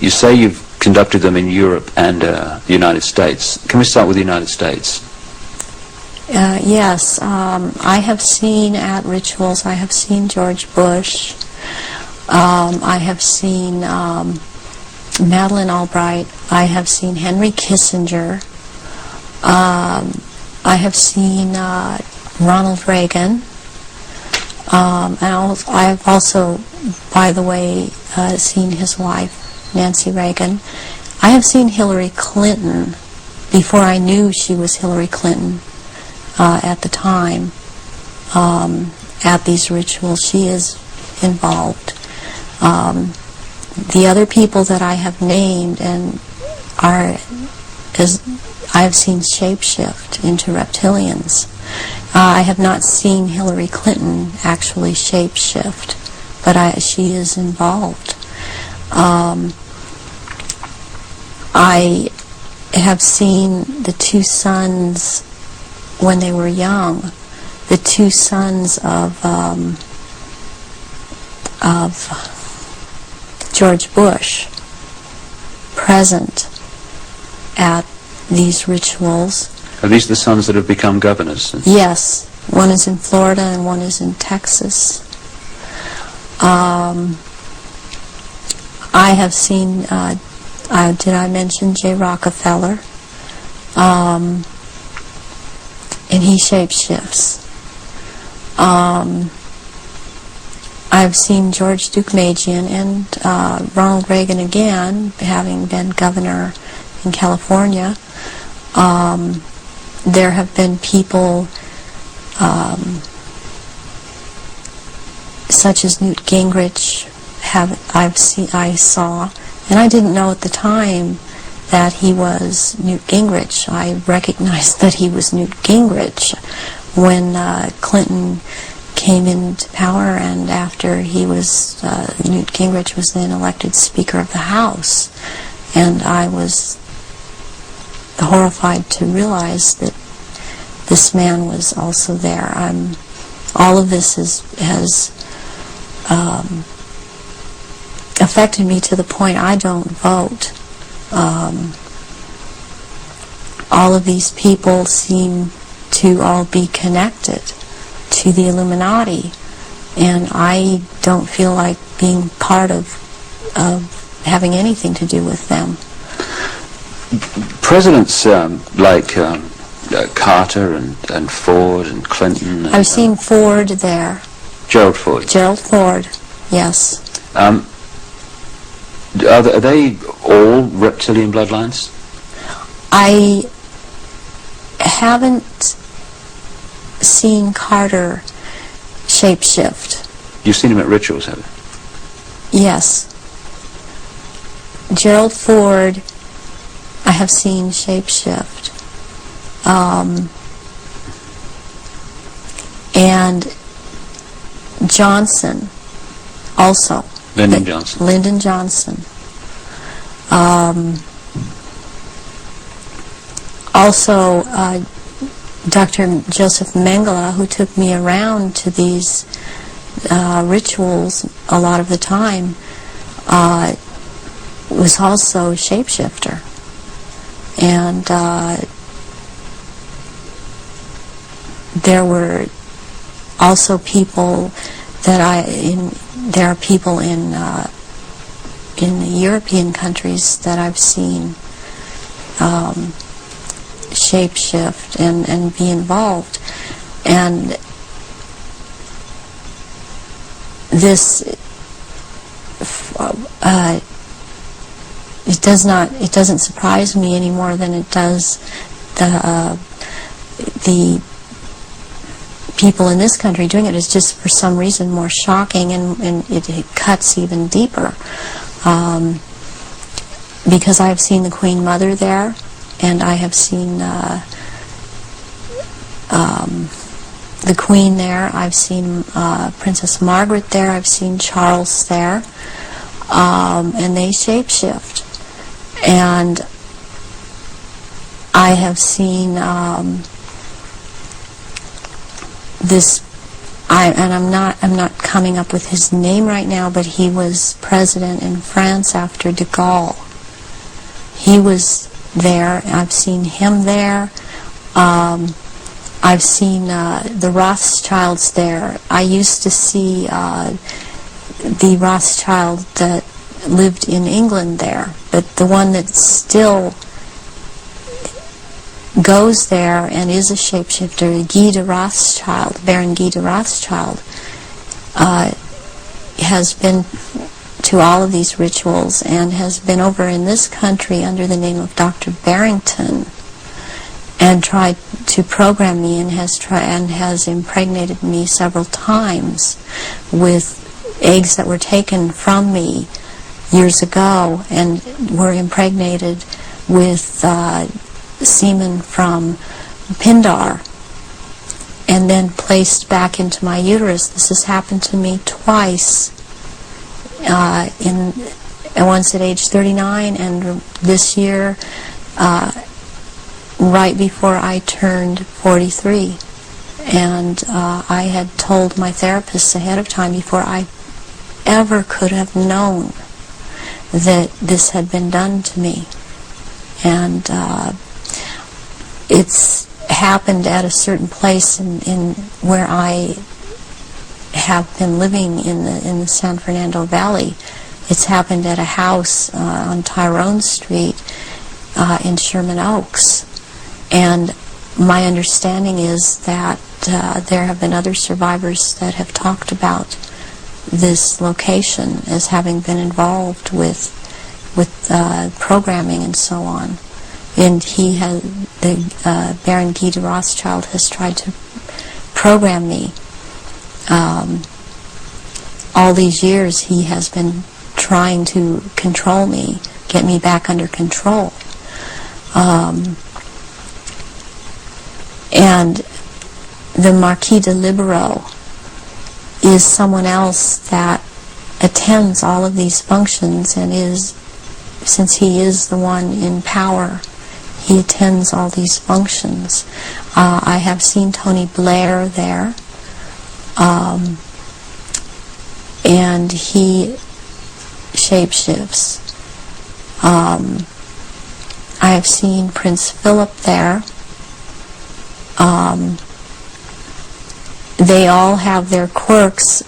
You say you've conducted them in Europe and the United States. Can we start with the United States? Yes, I have seen at rituals, I have seen George Bush, I have seen Madeleine Albright, I have seen Henry Kissinger, I have seen Ronald Reagan, and I have also, by the way, seen his wife, Nancy Reagan. I have seen Hillary Clinton before I knew she was Hillary Clinton at the time. At these rituals, she is involved. The other people that I have named and I have seen shapeshift into reptilians. I have not seen Hillary Clinton actually shapeshift, but she is involved. I have seen the two sons when they were young, the two sons of George Bush present at these rituals. Are these the sons that have become governors? Yes, one is in Florida and one is in Texas. I have seen, did I mention J. Rockefeller? And he shapeshifts. I've seen George Deukmejian and Ronald Reagan again, having been governor in California. There have been people such as Newt Gingrich. I saw, and I didn't know at the time that he was Newt Gingrich. I recognized that he was Newt Gingrich when Clinton came into power, and after he was, Newt Gingrich was then elected Speaker of the House. And I was horrified to realize that this man was also there. All of this has affected me to the point I don't vote. All of these people seem to all be connected to the Illuminati, and I don't feel like being part of having anything to do with them. Presidents like Carter and Ford and Clinton. I've seen Ford there. Gerald Ford. Gerald Ford, yes. Are they all reptilian bloodlines? I haven't seen Carter shapeshift. You've seen him at rituals, have you? Yes. Gerald Ford, I have seen shapeshift. And Johnson, also. Lyndon Johnson. Lyndon Johnson. Also, Dr. Joseph Mengele, who took me around to these rituals a lot of the time, was also a shapeshifter. And there were also people that there are people in the European countries that I've seen shapeshift and be involved. And this it doesn't surprise me any more than it does the people in this country doing it. Is just for some reason more shocking, and it cuts even deeper. Because I have seen the Queen Mother there, and I have seen the Queen there. I've seen Princess Margaret there. I've seen Charles there, and they shapeshift. And I have seen this. I'm not coming up with his name right now, but he was president in France after de Gaulle. He was there. I've seen him there. I've seen the Rothschilds there. I used to see the Rothschild that lived in England there, but the one that still goes there and is a shapeshifter, Guy de Rothschild, Baron Guy de Rothschild, has been to all of these rituals and has been over in this country under the name of Dr. Barrington and tried to program me, and has impregnated me several times with eggs that were taken from me years ago and were impregnated with semen from Pindar and then placed back into my uterus. This has happened to me twice, once at age 39 and this year right before I turned 43. And I had told my therapist ahead of time, before I ever could have known that this had been done to me. And it's happened at a certain place in where I have been living in the San Fernando Valley. It's happened at a house on Tyrone Street in Sherman Oaks. And my understanding is that there have been other survivors that have talked about this location as having been involved with programming and so on. And Baron Guy de Rothschild has tried to program me. All these years he has been trying to control me, get me back under control. And the Marquis de Libero is someone else that attends all of these functions and is, since he is the one in power, he attends all these functions. I have seen Tony Blair there, and he shapeshifts. I have seen Prince Philip there. They all have their quirks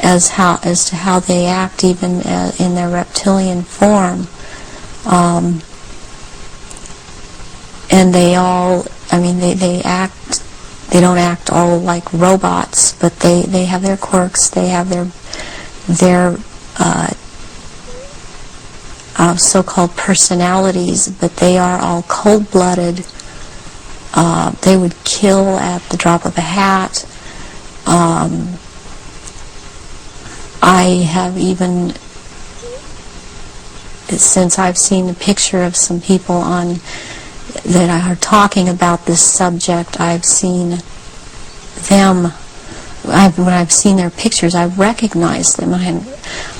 as to how they act, even in their reptilian form. And they all, they act. They don't act all like robots, but they have their quirks. They have their so-called personalities, but they are all cold-blooded. They would kill at the drop of a hat. I have even, since I've seen the picture of some people that are talking about this subject, I've seen them. When I've seen their pictures, I've recognized them.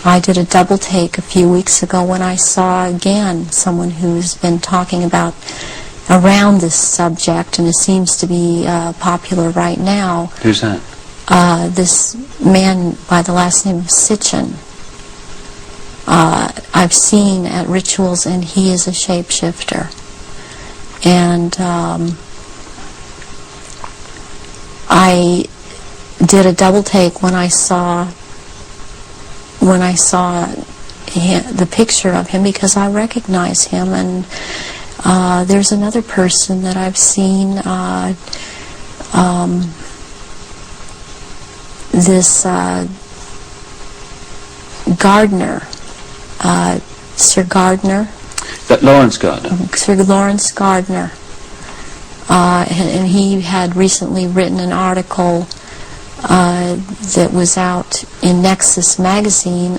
I did a double take a few weeks ago when I saw again someone who's been talking about around this subject, and it seems to be popular right now. Who's that? This man by the last name of Sitchin. I've seen at rituals, and he is a shapeshifter. And I did a double take when I saw the picture of him, because I recognize him. And there's another person that I've seen, this gardener, Sir Gardner. That Lawrence Gardner. Sir Lawrence Gardner. And he had recently written an article that was out in Nexus magazine.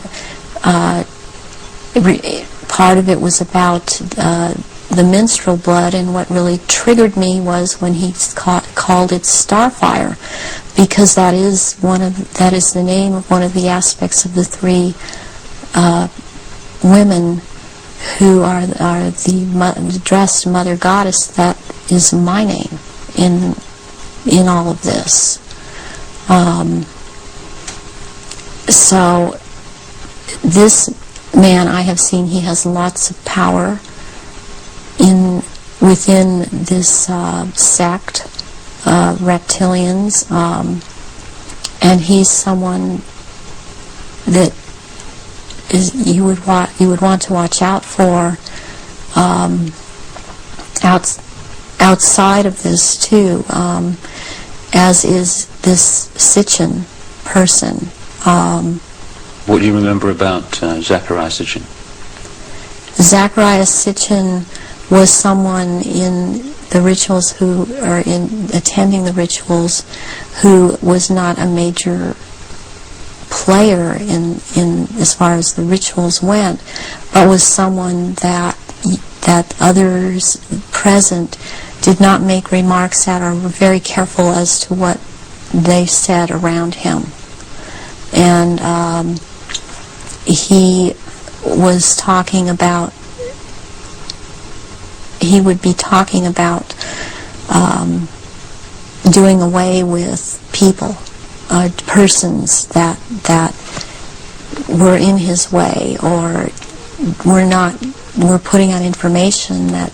Part of it was about the menstrual blood, and what really triggered me was when he called it starfire, because that is the name of one of the aspects of the three women who are the dressed mother goddess. That is my name in all of this. So this man, I have seen, he has lots of power within this sect, Reptilians, and he's someone that you would want to watch out for outside of this too, as is this Sitchin person. What do you remember about Zachariah Sitchin? Zachariah Sitchin was someone in the rituals in attending the rituals, who was not a major player in as far as the rituals went, but was someone that others present did not make remarks at, or were very careful as to what they said around him. And he was talking about, he would be talking about doing away with people, persons that were in his way, or were putting out information that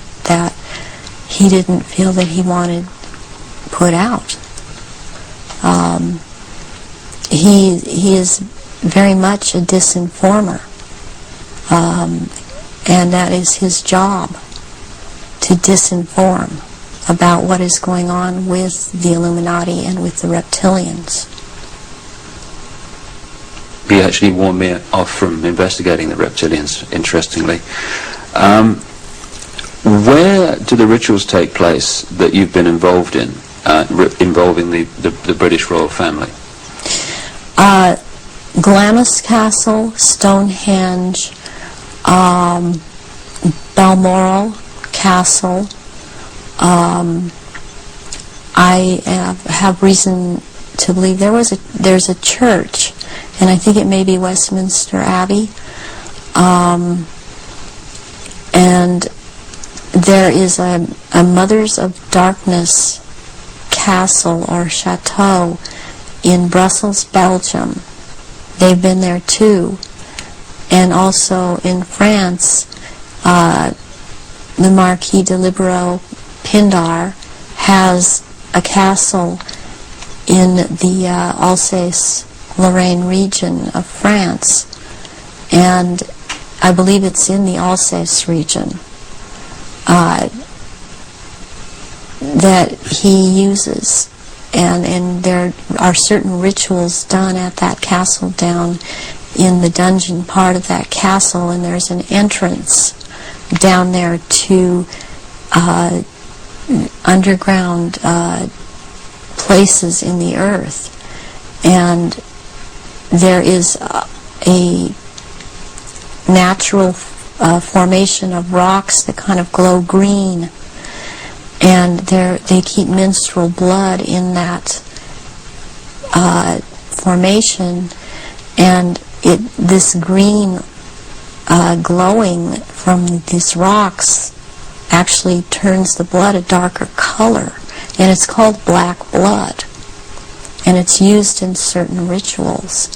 he didn't feel that he wanted put out. He is very much a disinformer, and that is his job, to disinform about what is going on with the Illuminati and with the Reptilians. He actually warned me off from investigating the Reptilians, interestingly. Where do the rituals take place that you've been involved in, involving the British royal family? Glamis Castle, Stonehenge, Balmoral Castle. I have reason to believe there's a church, and I think it may be Westminster Abbey, and there is a Mothers of Darkness castle or chateau in Brussels, Belgium. They've been there too. And also in France, the Marquis de Libero Pindar has a castle in the Alsace-Lorraine region of France, and I believe it's in the Alsace region, that he uses. And there are certain rituals done at that castle down in the dungeon part of that castle, and there's an entrance down there to underground places in the earth. And there is a natural formation of rocks that kind of glow green, and they keep menstrual blood in that formation, and this green glowing from these rocks actually turns the blood a darker color, and it's called black blood, and it's used in certain rituals.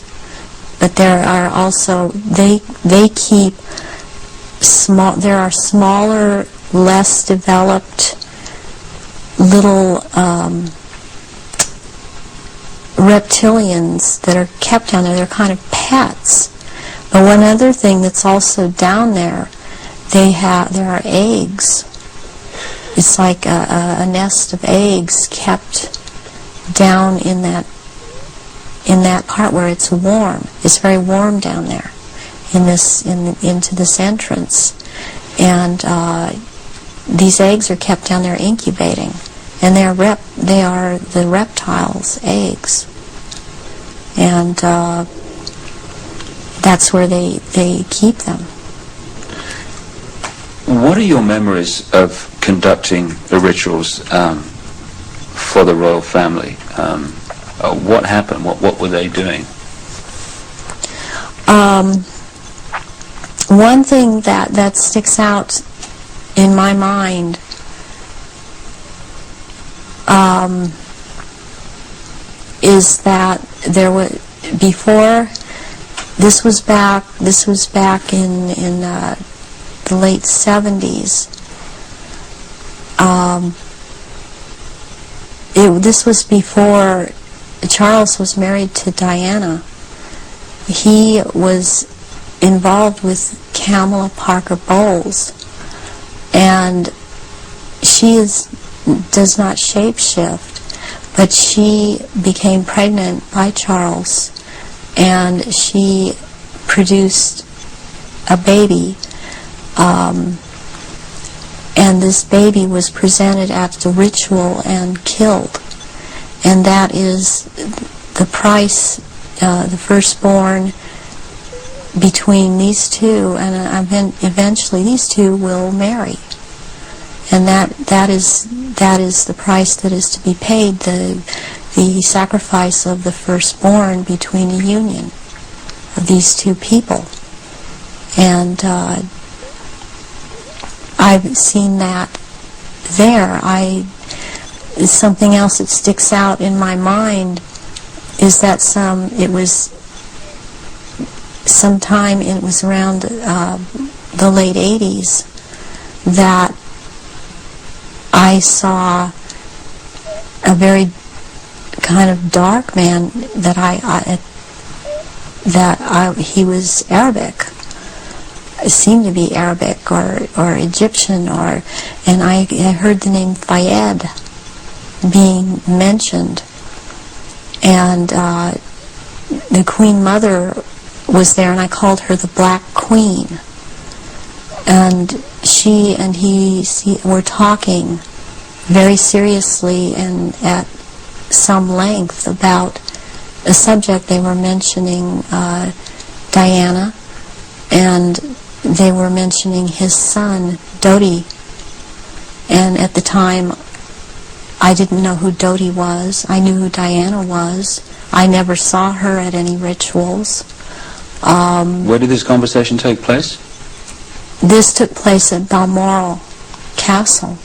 But there are also, they keep small, there are smaller, less developed little reptilians that are kept down there. They're kind of pets. But one other thing that's also down there, there are eggs. It's like a nest of eggs kept down in that part where it's warm. It's very warm down there. into this entrance, and these eggs are kept down there incubating, and they are the reptiles' eggs, and that's where they keep them. What are your memories of conducting the rituals for the royal family? What happened? What were they doing? One thing that sticks out in my mind is that there was before. This was back in the late 70s. This was before Charles was married to Diana. He was involved with Kamala Parker Bowles, and she does not shapeshift, but she became pregnant by Charles, and she produced a baby, and this baby was presented at the ritual and killed, and that is the price, the firstborn between these two, and eventually these two will marry, and that is the price that is to be paid, the sacrifice of the firstborn between the union of these two people. And I've seen that there. Something else that sticks out in my mind is that it was around the late 80s that I saw a very kind of dark man he was Arabic. Seemed to be Arabic or Egyptian, and I heard the name Fayed being mentioned, and the Queen Mother was there, and I called her the Black Queen, and she and he were talking very seriously and at some length about a subject. They were mentioning Diana, and they were mentioning his son, Dody. And at the time, I didn't know who Dody was. I knew who Diana was. I never saw her at any rituals. Where did this conversation take place? This took place at Balmoral Castle.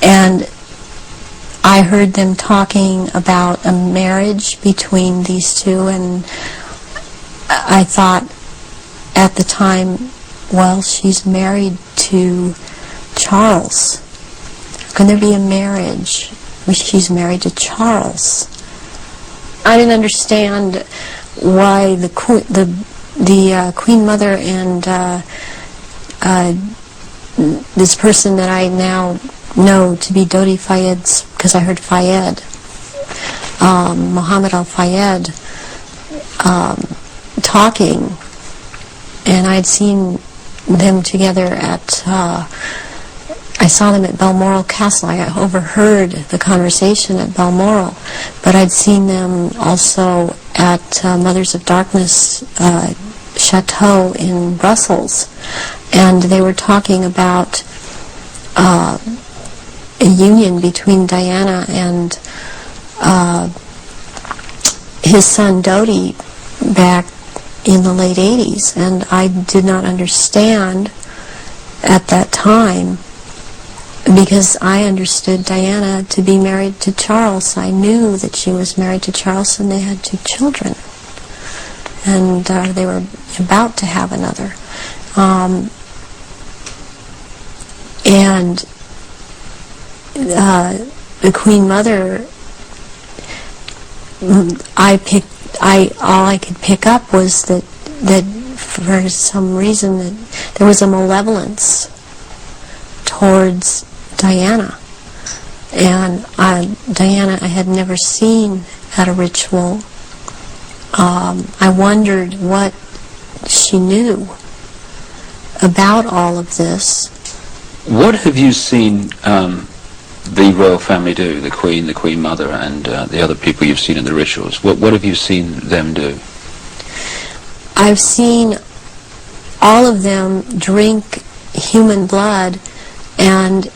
And I heard them talking about a marriage between these two, and I thought at the time, well, she's married to Charles. How can there be a marriage when she's married to Charles? I didn't understand why the Queen Mother and this person that I now know to be Dodi Fayed's, because I heard Fayed, Muhammad al-Fayed, talking, and I'd seen them together at, I saw them at Balmoral Castle. I overheard the conversation at Balmoral, but I'd seen them also at Mothers of Darkness Chateau in Brussels, and they were talking about a union between Diana and his son Dody back in the late 80s, and I did not understand at that time, because I understood Diana to be married to Charles. I knew that she was married to Charles, and they had 2 children, and they were about to have another. And the Queen Mother, all I could pick up was that for some reason that there was a malevolence towards Diana, and Diana I had never seen at a ritual, I wondered what she knew about all of this. What have you seen the royal family do, the Queen Mother, and the other people you've seen in the rituals? What have you seen them do? I've seen all of them drink human blood and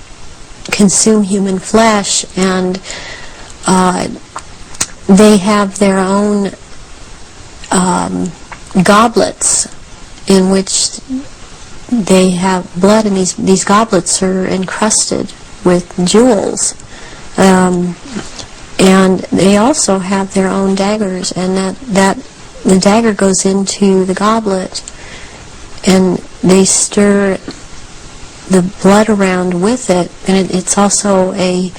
consume human flesh, and they have their own goblets in which they have blood, and these goblets are encrusted with jewels. And they also have their own daggers, and that the dagger goes into the goblet, and they stir the blood around with it, and it's also a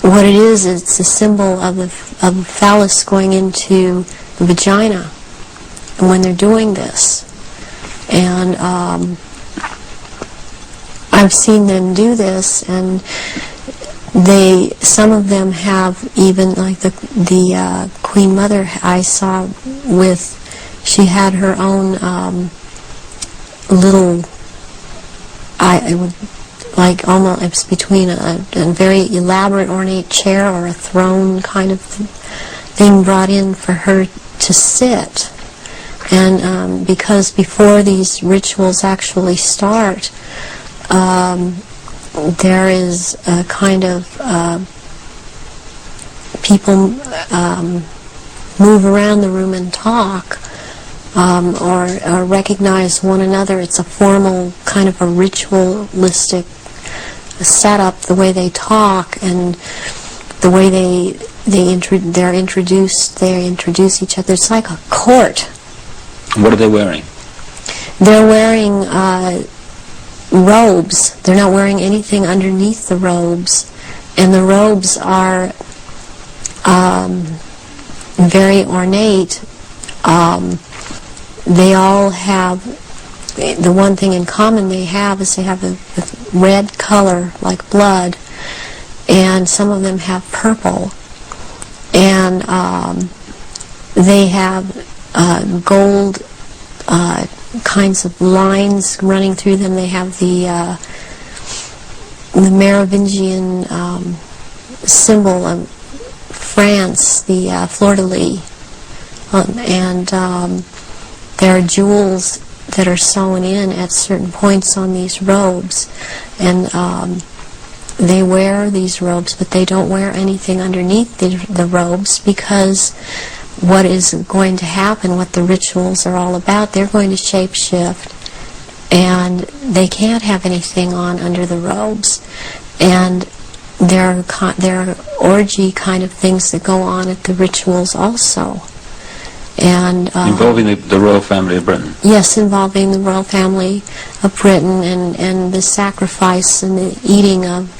what it is, it's a symbol of the phallus going into the vagina when they're doing this. And I've seen them do this, and some of them have, even like the Queen Mother I saw with, she had her own little, it would, like almost, it's between a very elaborate ornate chair or a throne kind of thing brought in for her to sit. And because before these rituals actually start, there is a kind of people move around the room and talk, or recognize one another. It's a formal kind of a ritualistic setup, the way they talk and the way they introduce each other. It's like a court. What are they wearing? They're wearing robes. They're not wearing anything underneath the robes, and the robes are very ornate. They all have, the one thing in common they have is they have a red color like blood, and some of them have purple, and they have gold kinds of lines running through them. They have the Merovingian symbol of France, the fleur-de-lis, and there are jewels that are sewn in at certain points on these robes, and they wear these robes, but they don't wear anything underneath the robes, because what is going to happen, what the rituals are all about, they're going to shape-shift, and they can't have anything on under the robes. And there are orgy kind of things that go on at the rituals also. And involving the royal family of Britain? Yes, involving the royal family of Britain, and the sacrifice and the eating of,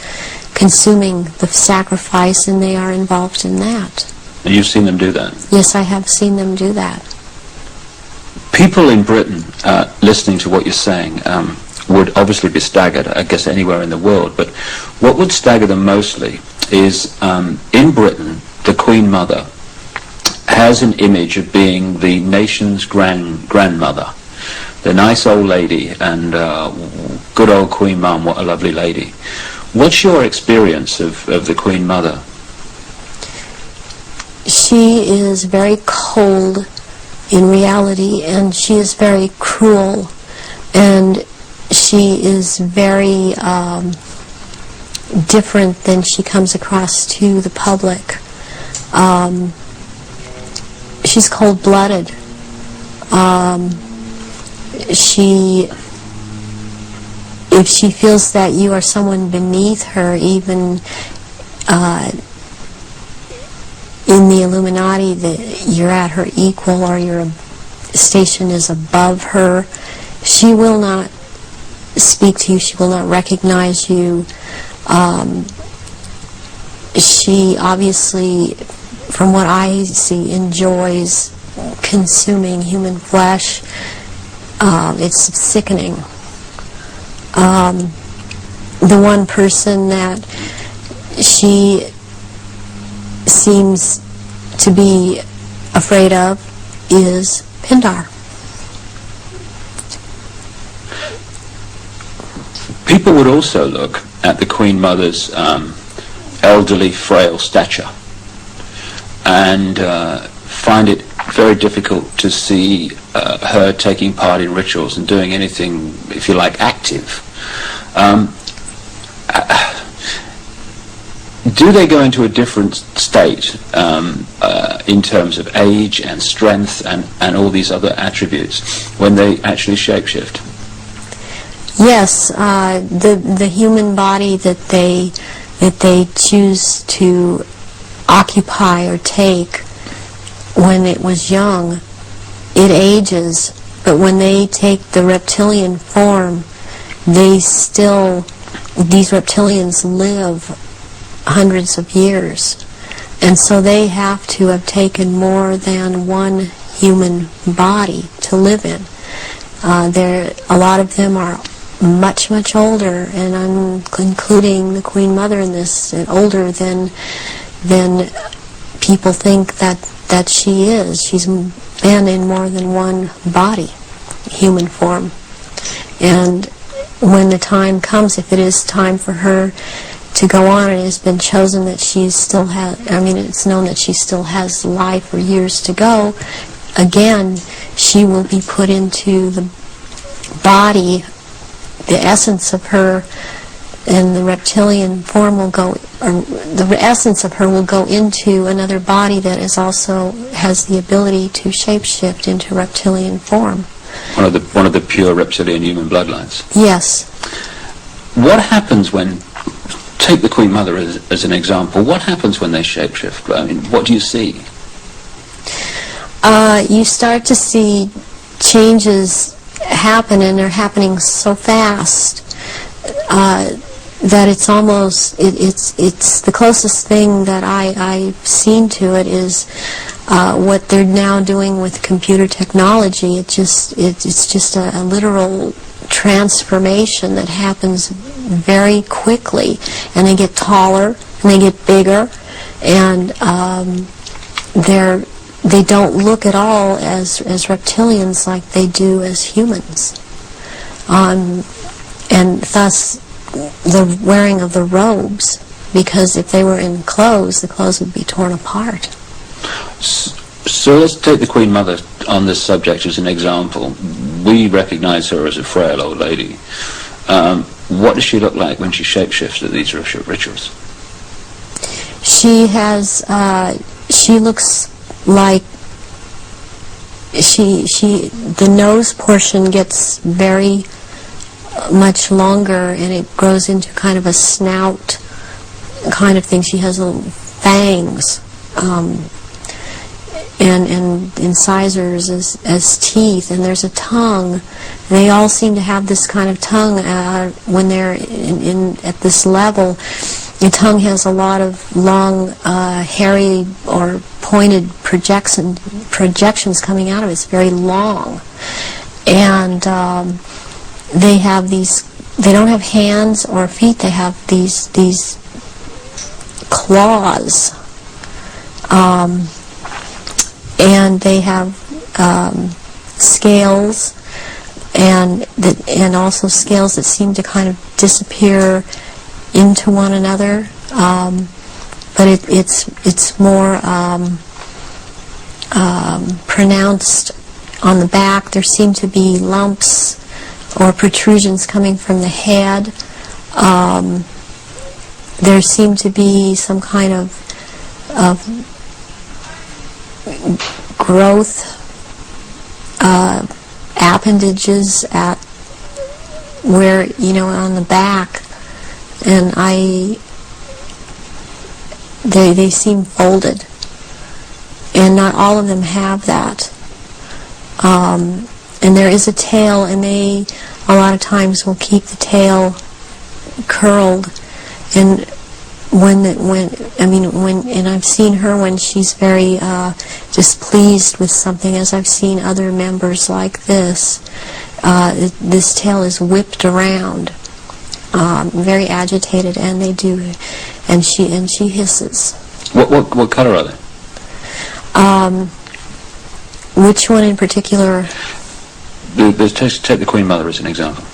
consuming the sacrifice, and they are involved in that. And you've seen them do that? Yes, I have seen them do that. People in Britain, listening to what you're saying, would obviously be staggered, I guess anywhere in the world, but what would stagger them mostly is, in Britain, the Queen Mother has an image of being the nation's grandmother, the nice old lady, and good old Queen Mum, what a lovely lady. What's your experience of the Queen Mother? She is very cold in reality, and she is very cruel, and she is very different than she comes across to the public. She's cold-blooded. If she feels that you are someone beneath her, even in the Illuminati, that you're at her equal or your station is above her, she will not speak to you, she will not recognize you. She obviously, from what I see, enjoys consuming human flesh. It's sickening. The one person that she seems to be afraid of is Pindar. People would also look at the Queen Mother's elderly, frail stature and find it very difficult to see her taking part in rituals and doing anything, if you like, active. Do they go into a different state in terms of age and strength and all these other attributes when they actually shapeshift? Yes, the human body that they choose to occupy or take when it was young, it ages, but when they take the reptilian form, these reptilians live hundreds of years, and so they have to have taken more than one human body to live in. A lot of them are much, much older, and I'm including the Queen Mother in this, older than people think that she is. She's been in more than one body, human form. And when the time comes, if it is time for her to go on, it has been chosen that she still has, it's known that she still has life or years to go, again, she will be put into the body, the essence of her, and the reptilian form will go, or the essence of her will go into another body that is also has the ability to shapeshift into reptilian form. One of the pure reptilian human bloodlines. Yes. What happens when, take the Queen Mother as an example, what happens when they shapeshift? I mean, what do you see? You start to see changes happen, and they're happening so fast that it's almost, it's the closest thing that I've seen to it is what they're now doing with computer technology. It's just a literal transformation that happens very quickly, and they get taller and they get bigger, and they don't look at all as reptilians like they do as humans, and thus the wearing of the robes, because if they were in clothes, the clothes would be torn apart. So let's take the Queen Mother on this subject as an example. We recognize her as a frail old lady. What does she look like when she shapeshifts at these rituals? She has, she looks like, the nose portion gets very much longer, and it grows into kind of a snout kind of thing. She has little fangs, and incisors as teeth, and there's a tongue. They all seem to have this kind of tongue when they're at this level. The tongue has a lot of long, hairy or pointed projections coming out of it. It's very long, and they have these. They don't have hands or feet. They have these claws, and they have scales, and also scales that seem to kind of disappear into one another, but it's more pronounced on the back. There seem to be lumps or protrusions coming from the head. There seem to be some kind of growth appendages at where, on the back, and they seem folded, and not all of them have that. And there is a tail, and they a lot of times will keep the tail curled, and and I've seen her when she's very displeased with something, as I've seen other members like this. This tail is whipped around, very agitated, and they do, and she hisses. What color are they? Which one in particular? Take the Queen Mother as an example.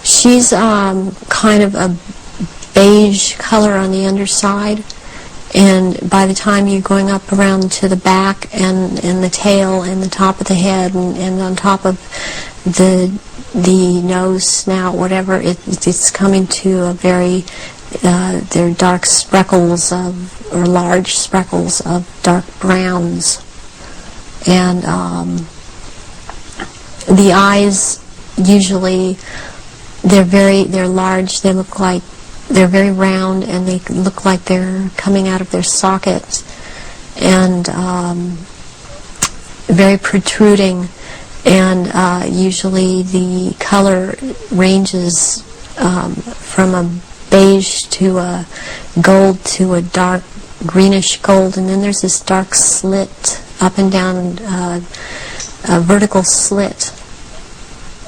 She's kind of a beige color on the underside, and by the time you're going up around to the back and the tail and the top of the head and on top of the nose, snout, whatever, it's coming to a very they're dark speckles or large speckles of dark browns, and the eyes usually they're large. They look like they're very round, and they look like they're coming out of their sockets, and very protruding. And usually the color ranges from a beige to a gold to a dark greenish gold, and then there's this dark slit up and down, a vertical slit,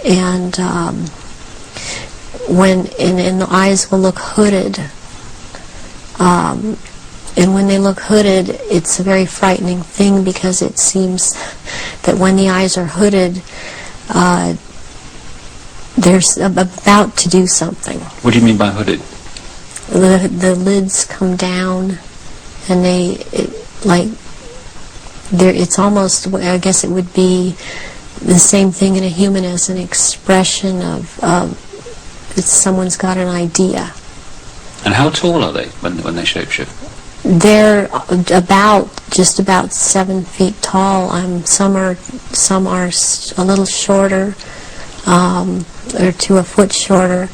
and and the eyes will look hooded, and when they look hooded, it's a very frightening thing, because it seems that when the eyes are hooded, they're about to do something. What do you mean by hooded? The lids come down, and it's almost, I guess it would be the same thing in a human as an expression of someone's got an idea. And how tall are they when they shapeshift? They're just about 7 feet tall. Some are a little shorter, or to a foot shorter.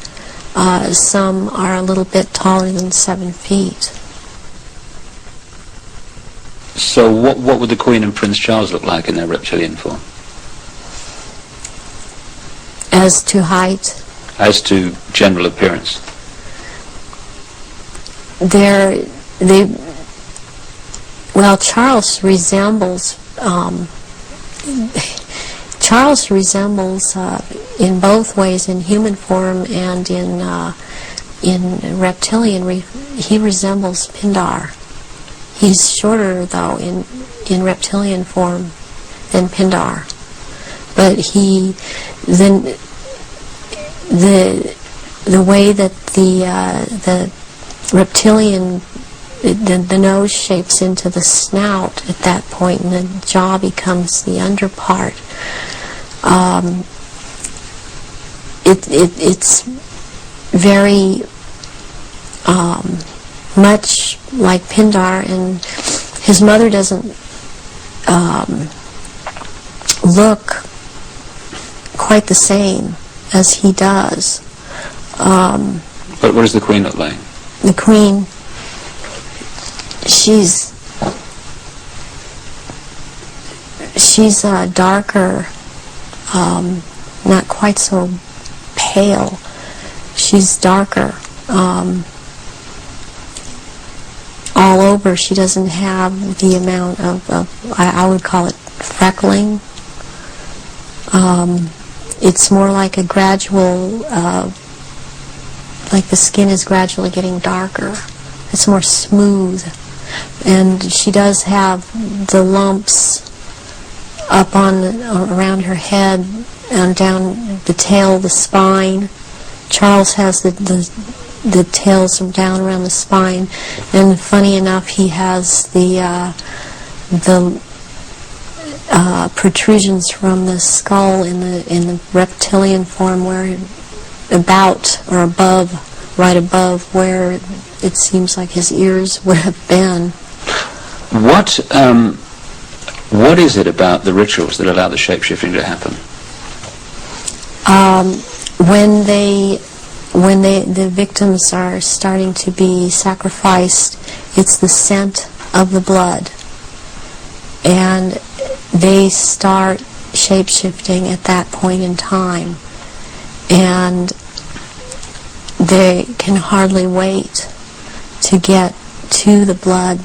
Some are a little bit taller than 7 feet. So what would the Queen and Prince Charles look like in their reptilian form? As to height? As to general appearance? Charles resembles in both ways, in human form and in reptilian. He resembles Pindar. He's shorter, though, in reptilian form than Pindar. But the way that the reptilian, the nose shapes into the snout at that point, and the jaw becomes the underpart. It's very much like Pindar, and his mother doesn't look quite the same as he does. But what does the Queen look like? The Queen, she's darker, not quite so pale. She's darker. All over, she doesn't have the amount of I would call it freckling. It's more like a gradual, like the skin is gradually getting darker. It's more smooth. And she does have the lumps up around her head and down the tail, the spine. Charles has the tails down around the spine, and funny enough, he has the protrusions from the skull in the reptilian form, where right above where it seems like his ears would have been. What is it about the rituals that allow the shape-shifting to happen? When the victims are starting to be sacrificed, it's the scent of the blood, and they start shape-shifting at that point in time, and they can hardly wait to get to the blood.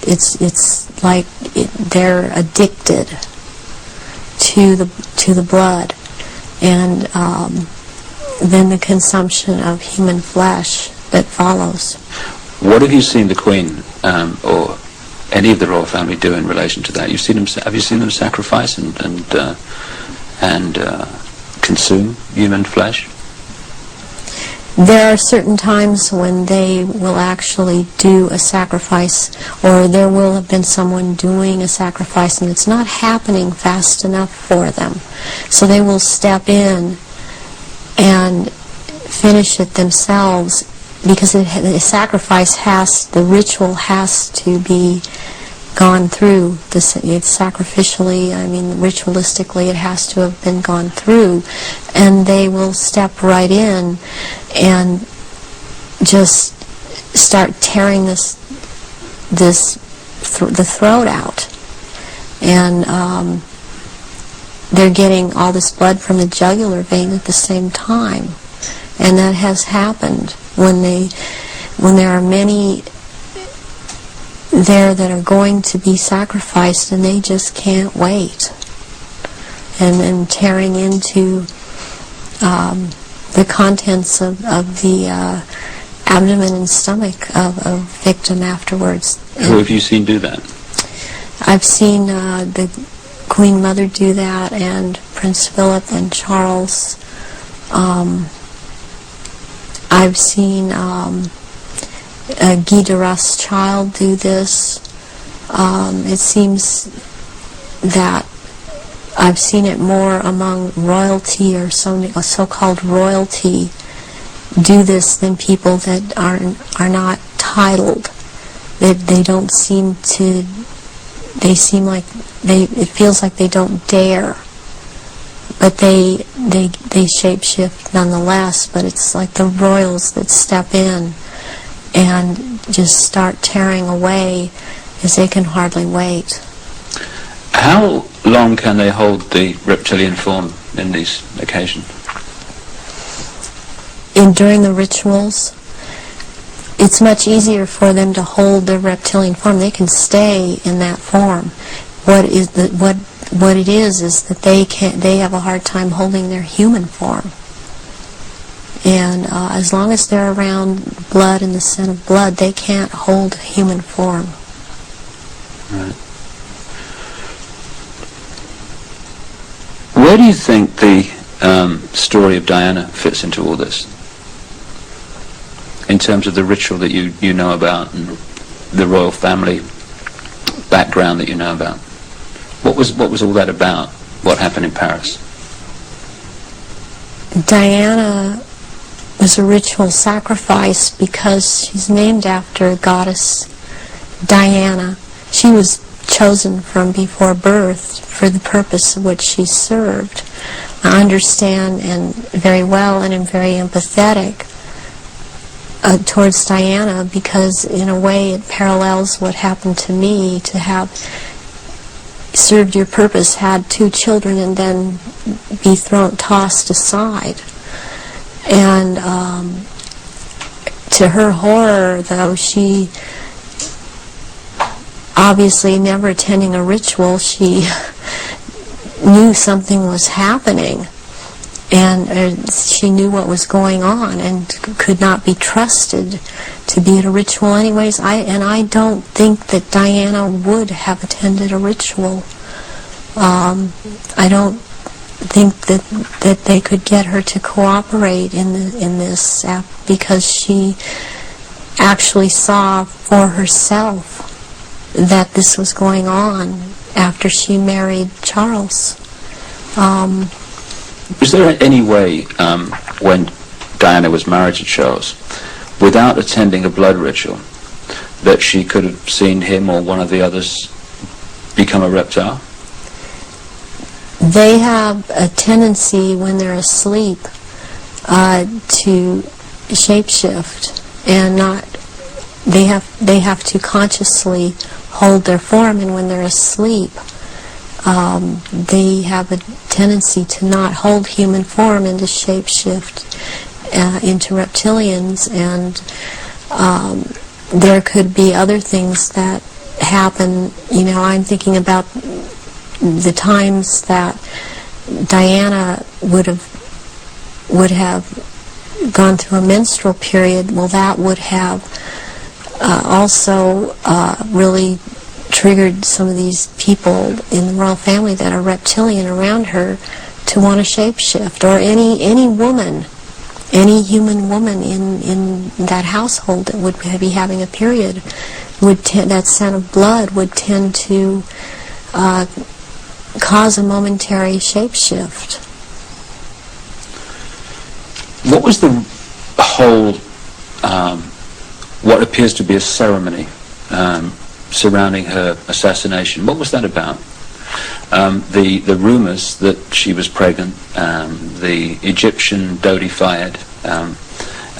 It's like they're addicted to the blood, and then the consumption of human flesh that follows. What have you seen the Queen or any of the royal family do in relation to that? Have you seen them sacrifice and consume human flesh? There are certain times when they will actually do a sacrifice, or there will have been someone doing a sacrifice and it's not happening fast enough for them. So they will step in and finish it themselves, because the sacrifice the ritual has to be gone through. It's sacrificially, ritualistically, it has to have been gone through, and they will step right in and just start tearing the throat out, and they're getting all this blood from the jugular vein at the same time, and that has happened when there are many there that are going to be sacrificed, and they just can't wait, and tearing into the contents of the abdomen and stomach of a victim afterwards. Who have you seen do that? I've seen the Queen Mother do that, and Prince Philip and Charles. I've seen Guy de Rothschild do this. It seems that I've seen it more among royalty, or so-called royalty, do this than people that are not titled. They don't seem to. They seem like it feels like they don't dare, but they shapeshift nonetheless. But it's like the royals that step in and just start tearing away, as they can hardly wait. How long can they hold the reptilian form in these occasions? During the rituals, it's much easier for them to hold their reptilian form. They can stay in that form. What it is that they have a hard time holding their human form. And as long as they're around blood and the scent of blood, they can't hold human form. Right. Where do you think the story of Diana fits into all this, in terms of the ritual that you know about and the royal family background that you know about? What was all that about? What happened in Paris? Diana was a ritual sacrifice because she's named after goddess Diana. She was chosen from before birth for the purpose of which she served. I understand and very well, and am very empathetic towards Diana, because in a way it parallels what happened to me, to have served your purpose, had 2 children, and then be tossed aside. And to her horror, though, she obviously never attending a ritual, she knew something was happening, and she knew what was going on, and could not be trusted to be at a ritual anyways. I don't think that Diana would have attended a ritual. I don't think that they could get her to cooperate in this because she actually saw for herself that this was going on after she married Charles. Was there any way, when Diana was married to Charles, without attending a blood ritual, that she could have seen him or one of the others become a reptile? They have a tendency when they're asleep to shapeshift, and they have to consciously hold their form, and when they're asleep they have a tendency to not hold human form and to shapeshift into reptilians. And there could be other things that happen. I'm thinking about the times that Diana would have gone through a menstrual period. Well, that would have also really triggered some of these people in the royal family that are reptilian around her to want to shapeshift, or any woman, any human woman in that household that would be having a period, that scent of blood would tend to cause a momentary shapeshift. What was the whole, what appears to be a ceremony surrounding her assassination? What was that about? The rumours that she was pregnant, the Egyptian Dody fired,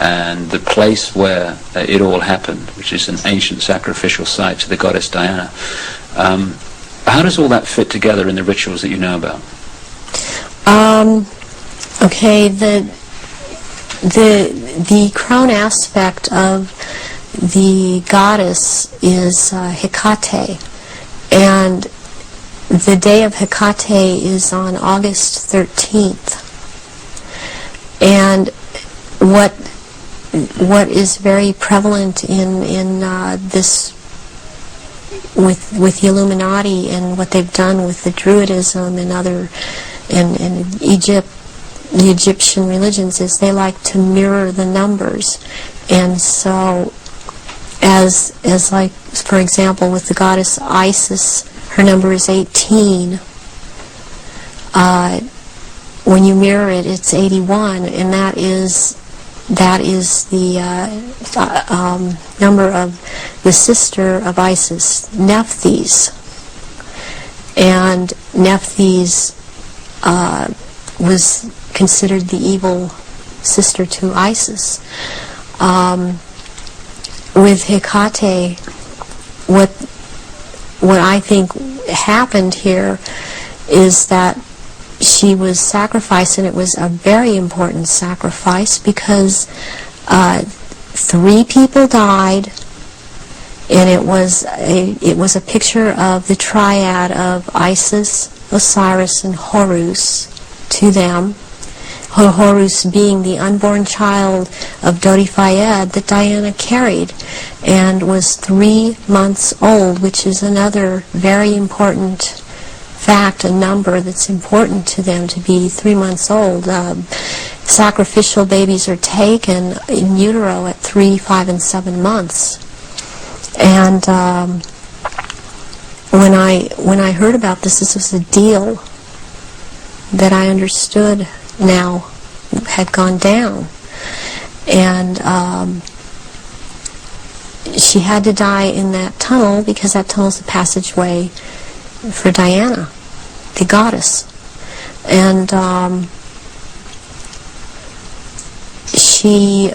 and the place where it all happened, which is an ancient sacrificial site to the goddess Diana. How does all that fit together in the rituals that you know about? Okay, the crown aspect of the goddess is Hecate, and the day of Hecate is on August 13th. And what is very prevalent in this with the Illuminati and what they've done with the Druidism and other and Egypt, the Egyptian religions, is they like to mirror the numbers. And so as like, for example, with the goddess Isis, her number is 18. When you mirror it, it's 81, and that is the number of the sister of Isis, Nephthys. And Nephthys was considered the evil sister to Isis. With Hecate, what I think happened here is that she was sacrificed, and it was a very important sacrifice because 3 people died, and it was a picture of the triad of Isis, Osiris, and Horus to them. Horus being the unborn child of Dody Fayed that Diana carried and was 3 months old, which is another very important fact, a number that's important to them, to be 3 months old. Sacrificial babies are taken in utero at 3, 5, and 7 months. And when I heard about this was a deal that I understood now had gone down, and she had to die in that tunnel because that tunnel's the passageway for Diana, the goddess. And she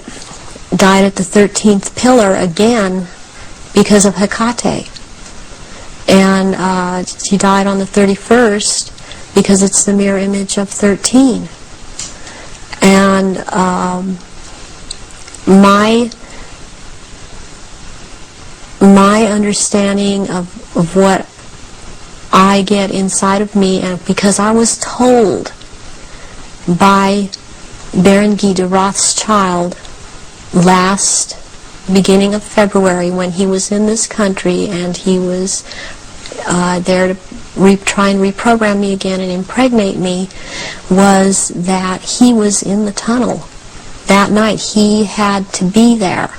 died at the 13th pillar again because of Hecate. And she died on the 31st because it's the mirror image of 13. And my understanding of what I get inside of me, and because I was told by Baron Guy de Rothschild last beginning of February, when he was in this country and he was there to try and reprogram me again and impregnate me, was that he was in the tunnel that night. He had to be there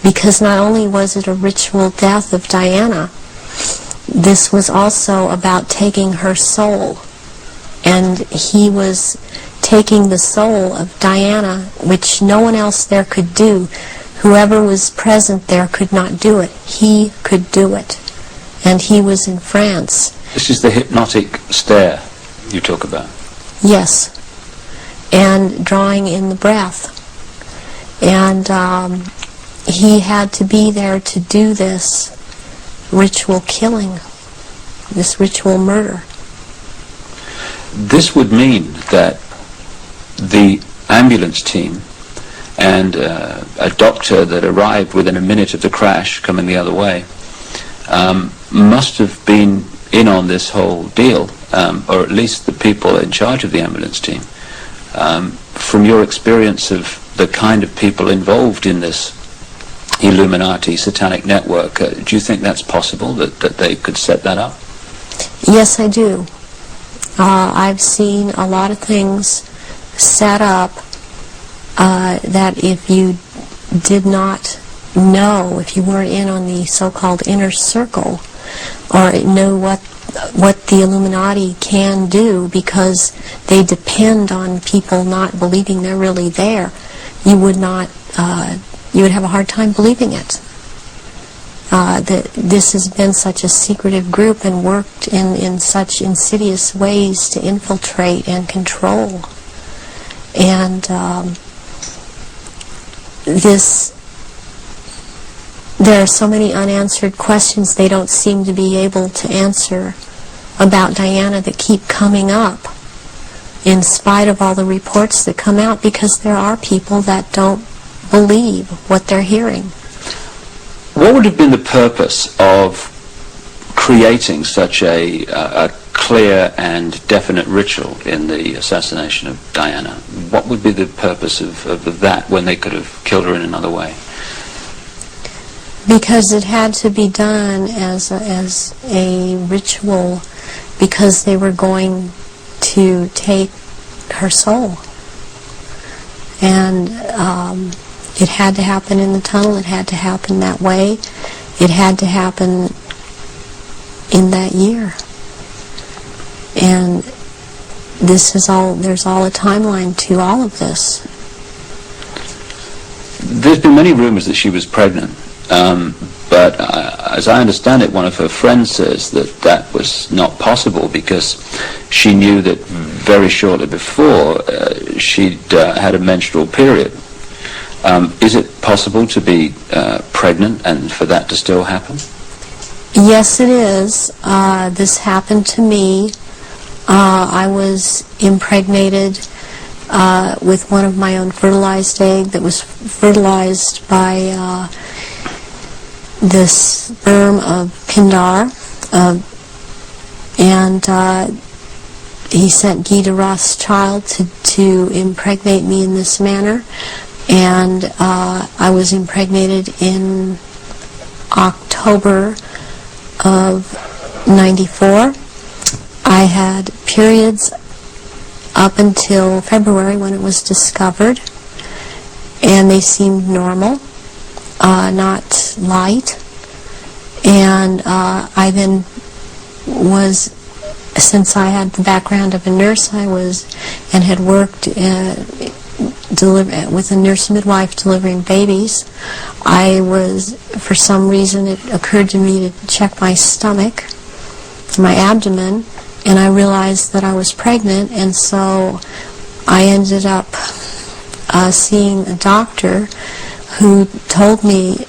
because not only was it a ritual death of Diana, this was also about taking her soul, and he was taking the soul of Diana, which no one else there could do. Whoever was present there could not do it. He could do it, and he was in France. This is the hypnotic stare you talk about. Yes, and drawing in the breath. And he had to be there to do this ritual killing, this ritual murder. This would mean that the ambulance team and a doctor that arrived within a minute of the crash coming the other way must have been in on this whole deal, or at least the people in charge of the ambulance team. From your experience of the kind of people involved in this Illuminati satanic network. Do you think that's possible, that they could set that up? Yes, I do. I've seen a lot of things set up that if you did not know, if you weren't in on the so-called inner circle, or know what the Illuminati can do, because they depend on people not believing they're really there, you would have a hard time believing it. That this has been such a secretive group and worked in such insidious ways to infiltrate and control. And there are so many unanswered questions they don't seem to be able to answer about Diana that keep coming up, in spite of all the reports that come out, because there are people that don't believe what they're hearing. What would have been the purpose of creating such a clear and definite ritual in the assassination of Diana? What would be the purpose of that when they could have killed her in another way? Because it had to be done as a ritual, because they were going to take her soul. And it had to happen in the tunnel. It had to happen that way. It had to happen in that year. And there's all a timeline to all of this. There's been many rumors that she was pregnant. But as I understand it, one of her friends says that was not possible, because she knew that very shortly before she'd had a menstrual period. Is it possible to be pregnant and for that to still happen? Yes, it is. This happened to me. I was impregnated with one of my own fertilized egg that was fertilized by the sperm of Pindar, and he sent Guy de Rothschild to impregnate me in this manner, and I was impregnated in October of '94. I had periods up until February when it was discovered, and they seemed normal. Not light, and I then was, since I had the background of a nurse, and had worked with a nurse midwife delivering babies. I was, for some reason, it occurred to me to check my stomach, my abdomen, and I realized that I was pregnant, and so I ended up seeing a doctor who told me,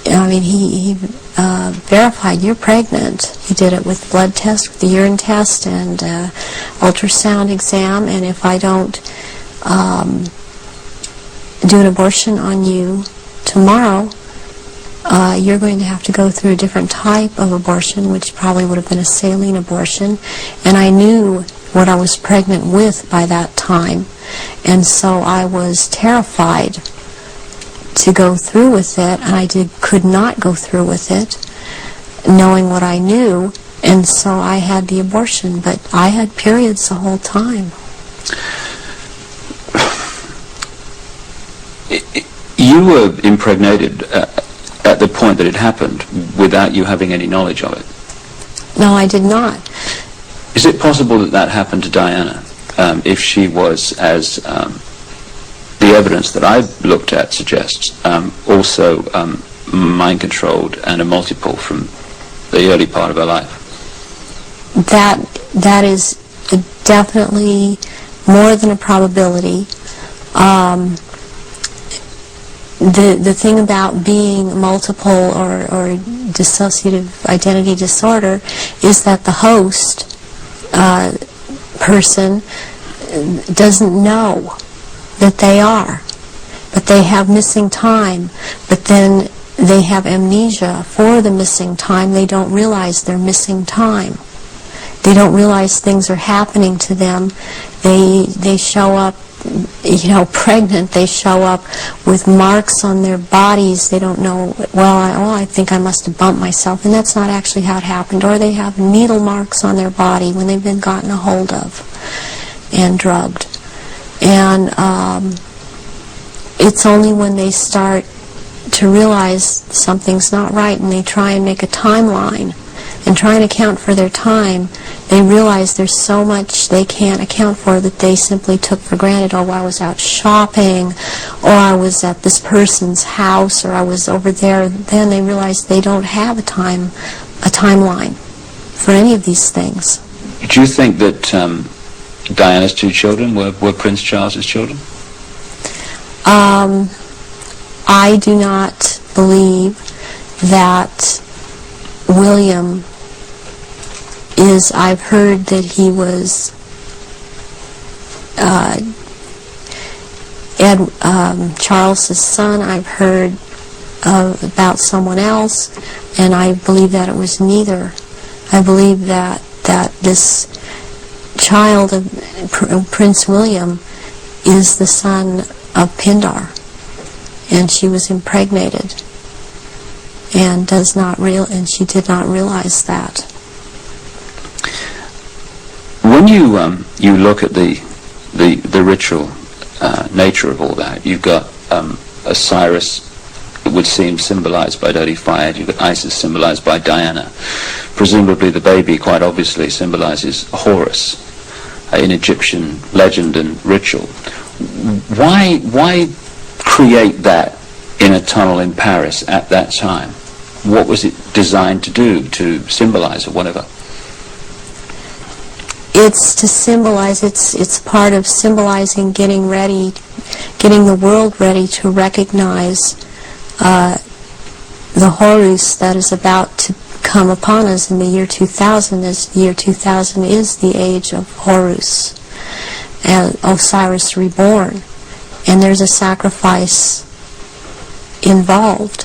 he verified, you're pregnant. He did it with blood test, with the urine test, and ultrasound exam, and if I don't do an abortion on you tomorrow, you're going to have to go through a different type of abortion, which probably would have been a saline abortion. And I knew what I was pregnant with by that time, and so I was terrified to go through with it, and I could not go through with it, knowing what I knew, and so I had the abortion, but I had periods the whole time. You were impregnated at the point that it happened without you having any knowledge of it? No, I did not. Is it possible that happened to Diana, if she was, as the evidence that I've looked at suggests, also mind-controlled and a multiple from the early part of her life? That is definitely more than a probability. The thing about being multiple or dissociative identity disorder is that the host person doesn't know that they are, but they have missing time, but then they have amnesia for the missing time. They don't realize they're missing time. They don't realize things are happening to them. They show up pregnant, they show up with marks on their bodies. They don't know, I think I must have bumped myself, and that's not actually how it happened. Or they have needle marks on their body when they've been gotten a hold of and drugged. And it's only when they start to realize something's not right and they try and make a timeline and try and account for their time, they realize there's so much they can't account for that they simply took for granted. Oh, I was out shopping, or I was at this person's house, or I was over there. Then they realize they don't have a timeline for any of these things. Do you think that Diana's two children were Prince Charles's children? I do not believe that William is, I've heard that he was Charles's son. I've heard about someone else, and I believe that it was neither. I believe that this child of Prince William is the son of Pindar, and she was impregnated and she did not realize that. When you look at the ritual nature of all that, you've got Osiris, it would seem, symbolized by Dody fire. You've got Isis symbolized by Diana. Presumably the baby quite obviously symbolizes Horus in Egyptian legend and ritual. Why create that in a tunnel in Paris at that time? What was it designed to do, to symbolize or whatever? It's to symbolize, it's part of symbolizing getting the world ready to recognize the Horus that is about to come upon us in the year 2000, as the year 2000 is the age of Horus and Osiris reborn, and there's a sacrifice involved,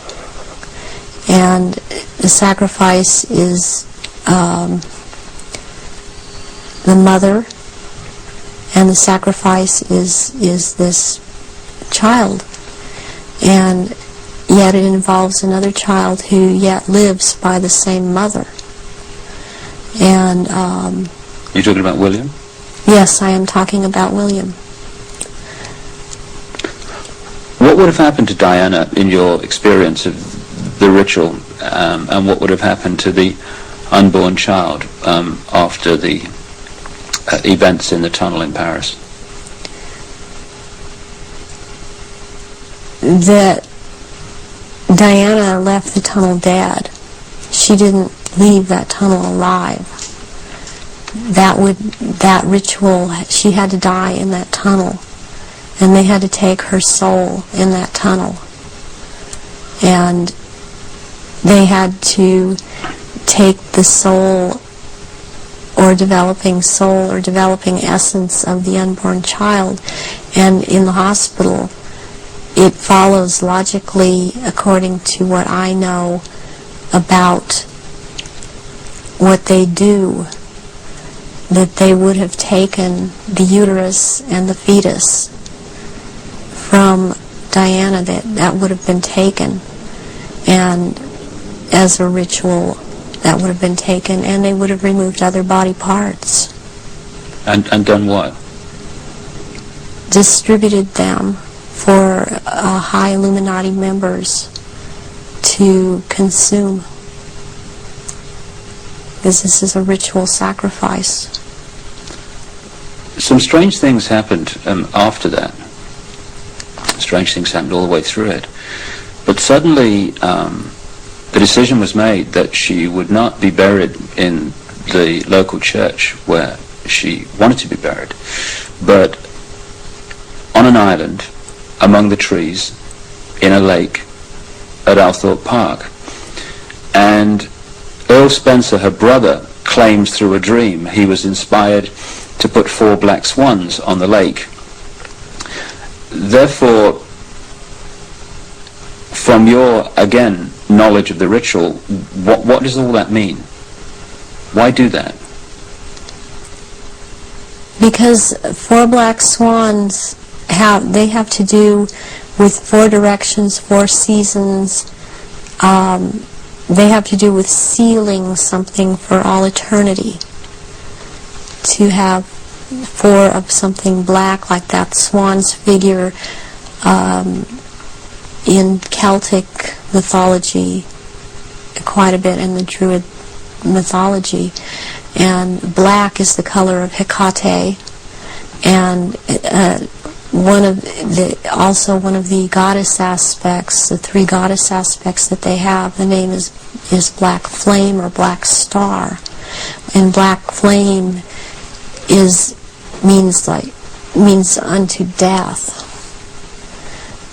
and the sacrifice is the mother, and the sacrifice is this child, and yet it involves another child who yet lives by the same mother. And you're talking about William? Yes, I am talking about William. What would have happened to Diana in your experience of the ritual, and what would have happened to the unborn child after the events in the tunnel in Paris? That Diana left the tunnel dead. She didn't leave that tunnel alive. That ritual, she had to die in that tunnel, and they had to take her soul in that tunnel, and they had to take the soul or developing essence of the unborn child, and in the hospital it follows logically, according to what I know about what they do, that they would have taken the uterus and the fetus from Diana, that would have been taken, and as a ritual that would have been taken, and they would have removed other body parts. And done what? Distributed them for high Illuminati members to consume, because this is a ritual sacrifice. Some strange things happened after that. Strange things happened all the way through it. But suddenly the decision was made that she would not be buried in the local church where she wanted to be buried, but on an island among the trees in a lake at Althorpe Park. And Earl Spencer, her brother, claims through a dream he was inspired to put 4 black swans on the lake. Therefore, from your, again, knowledge of the ritual, what does all that mean? Why do that? Because 4 black swans have to do with 4 directions, 4 seasons. They have to do with sealing something for all eternity. To have 4 of something black, like that swan's figure in Celtic mythology, quite a bit in the Druid mythology. And black is the color of Hecate, and also one of the goddess aspects, the 3 goddess aspects that they have, the name is Black Flame or Black Star. And Black Flame means unto death.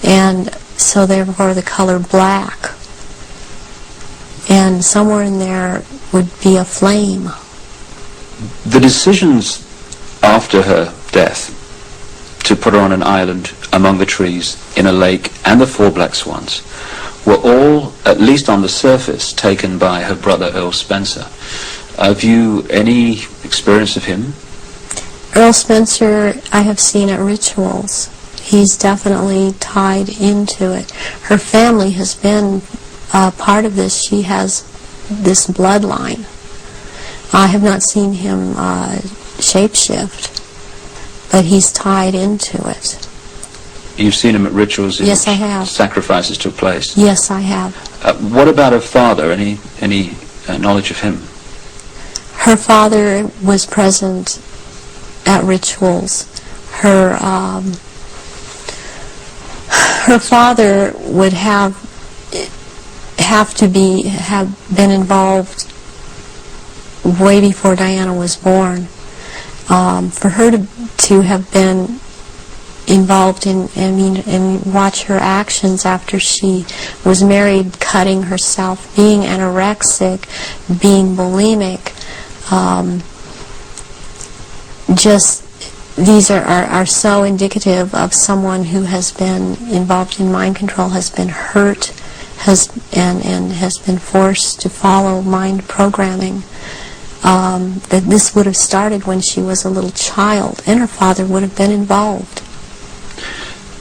And so therefore the color black. And somewhere in there would be a flame. The decisions after her death to put her on an island among the trees in a lake and the 4 black swans were all, at least on the surface, taken by her brother Earl Spencer. Have you any experience of him? Earl Spencer I have seen at rituals. He's definitely tied into it. Her family has been part of this. She has this bloodline. I have not seen him shapeshift, but he's tied into it. You've seen him at rituals in Yes, I have. which sacrifices took place? Yes, I have. What about her father? Any knowledge of him? Her father was present at rituals. Her father would have been involved way before Diana was born. For her to have been involved and watch her actions after she was married, cutting herself, being anorexic, being bulimic, these are so indicative of someone who has been involved in mind control, has been hurt, and has been forced to follow mind programming. That this would have started when she was a little child, and her father would have been involved.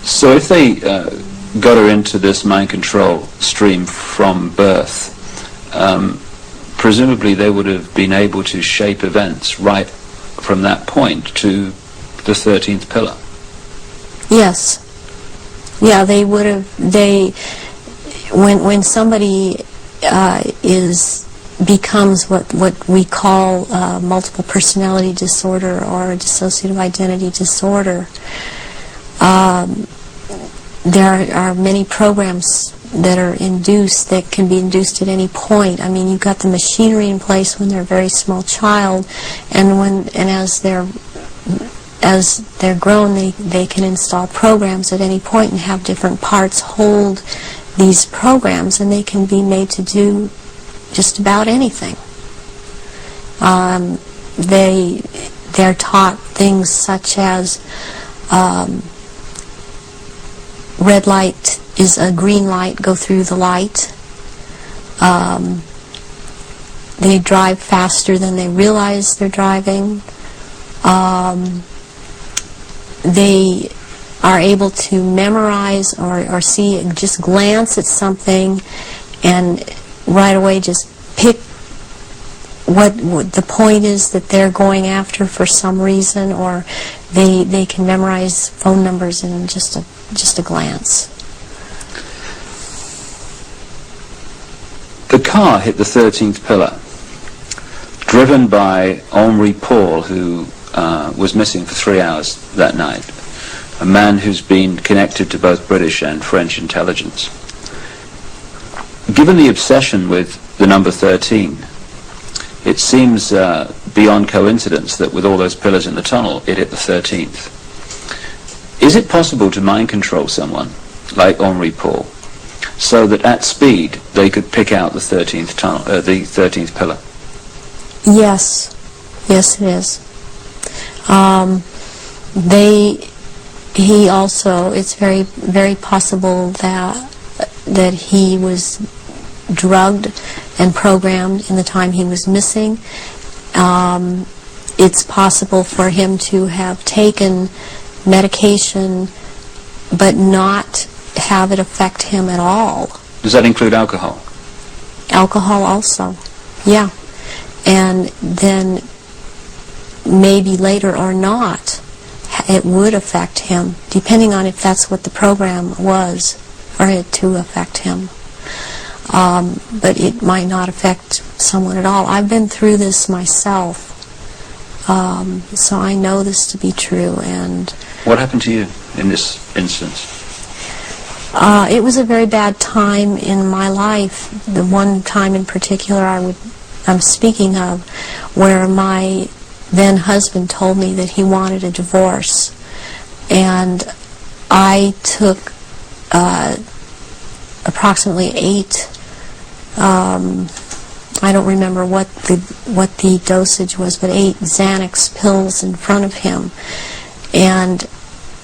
So if they got her into this mind control stream from birth, presumably they would have been able to shape events right from that point to the 13th pillar. Yes. Yeah, they would have. When somebody becomes what we call multiple personality disorder or dissociative identity disorder, there are many programs that are induced, that can be induced at any point. I mean, you've got the machinery in place when they're a very small child, and as they're grown, they can install programs at any point and have different parts hold these programs, and they can be made to do just about anything. They're taught things such as red light is a green light, go through the light. They drive faster than they realize they're driving. They are able to memorize or see, just glance at something and right away just pick what the point is that they're going after for some reason, or they can memorize phone numbers in just a glance. The car hit the 13th pillar, driven by Henri Paul, who was missing for 3 hours that night, a man who's been connected to both British and French intelligence. Given the obsession with the number 13, it seems beyond coincidence that with all those pillars in the tunnel, it hit the 13th. Is it possible to mind control someone like Henri Paul so that at speed they could pick out the 13th tunnel, the 13th pillar? Yes, it is. He also, it's very, very possible that he was drugged and programmed in the time he was missing. It's possible for him to have taken medication, but not have it affect him at all. Does that include alcohol? Alcohol also, yeah. And then maybe later or not, it would affect him, depending on if that's what the program was for it to affect him. But it might not affect someone at all. I've been through this myself, so I know this to be true. And what happened to you in this instance? It was a very bad time in my life. The one time in particular I'm speaking of, where my then husband told me that he wanted a divorce, and I took approximately 8. I don't remember what the dosage was, but 8 Xanax pills in front of him, and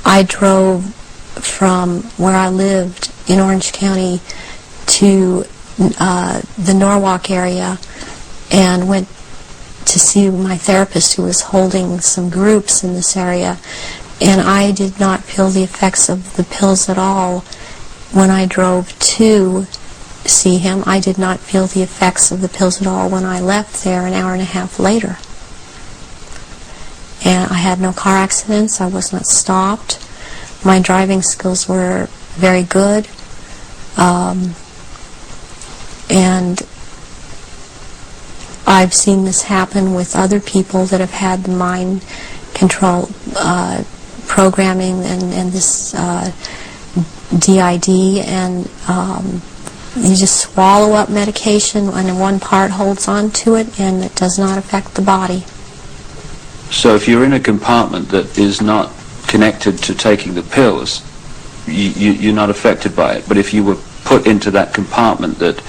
I drove from where I lived in Orange County to the Norwalk area and went to see my therapist, who was holding some groups in this area, and I did not feel the effects of the pills at all when I drove to see him. I did not feel the effects of the pills at all when I left there an hour and a half later. And I had no car accidents. I was not stopped. My driving skills were very good. And I've seen this happen with other people that have had the mind control programming and this DID, and you just swallow up medication and one part holds on to it and it does not affect the body. So if you're in a compartment that is not connected to taking the pills, you're not affected by it. But if you were put into that compartment that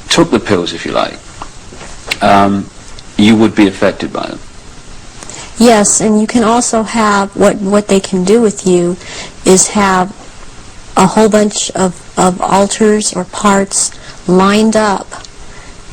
took the pills, if you like, you would be affected by them. Yes, and you can also have, what they can do with you is have a whole bunch of alters or parts lined up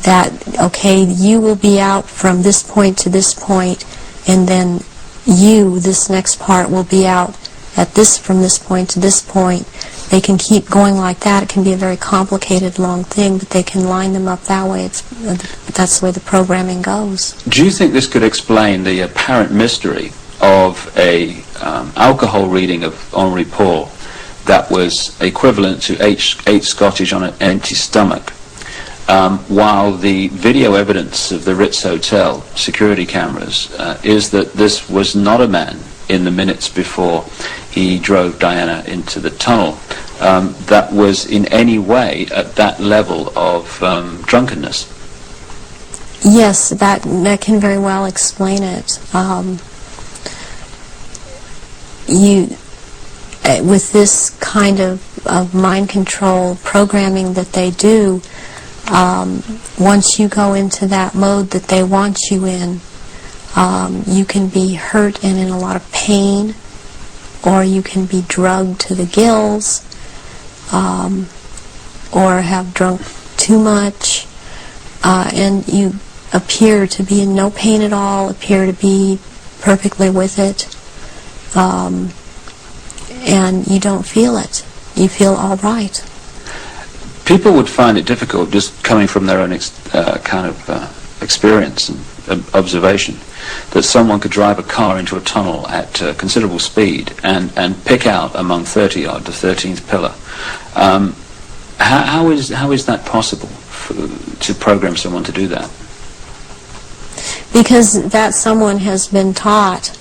that, okay, you will be out from this point to this point, and then this next part, will be out at from this point to this point. They can keep going like that. It can be a very complicated, long thing, but they can line them up that way. That's the way the programming goes. Do you think this could explain the apparent mystery of a alcohol reading of Henri Paul that was equivalent to 8 Scottish on an empty stomach, while the video evidence of the Ritz Hotel security cameras is that this was not a man in the minutes before he drove Diana into the tunnel that was in any way at that level of drunkenness? Yes, that can very well explain it. With this kind of mind control programming that they do, once you go into that mode that they want you in, you can be hurt and in a lot of pain, or you can be drugged to the gills, or have drunk too much, and you appear to be in no pain at all, appear to be perfectly with it, and you don't feel it. You feel all right. People would find it difficult, just coming from their own experience and observation, that someone could drive a car into a tunnel at considerable speed and pick out among 30 odd the 13th pillar. How is that possible to program someone to do that? Because that someone has been taught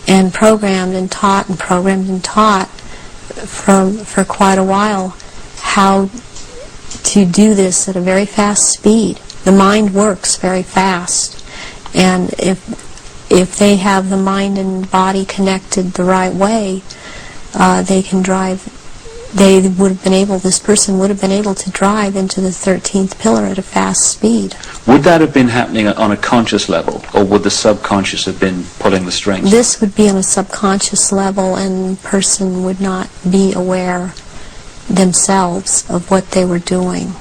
and programmed and taught and programmed and taught for quite a while how to do this at a very fast speed. The mind works very fast, and if they have the mind and body connected the right way, they can drive. This person would have been able to drive into the 13th pillar at a fast speed. Would that have been happening on a conscious level, or would the subconscious have been pulling the strings? This would be on a subconscious level, and the person would not be aware themselves of what they were doing.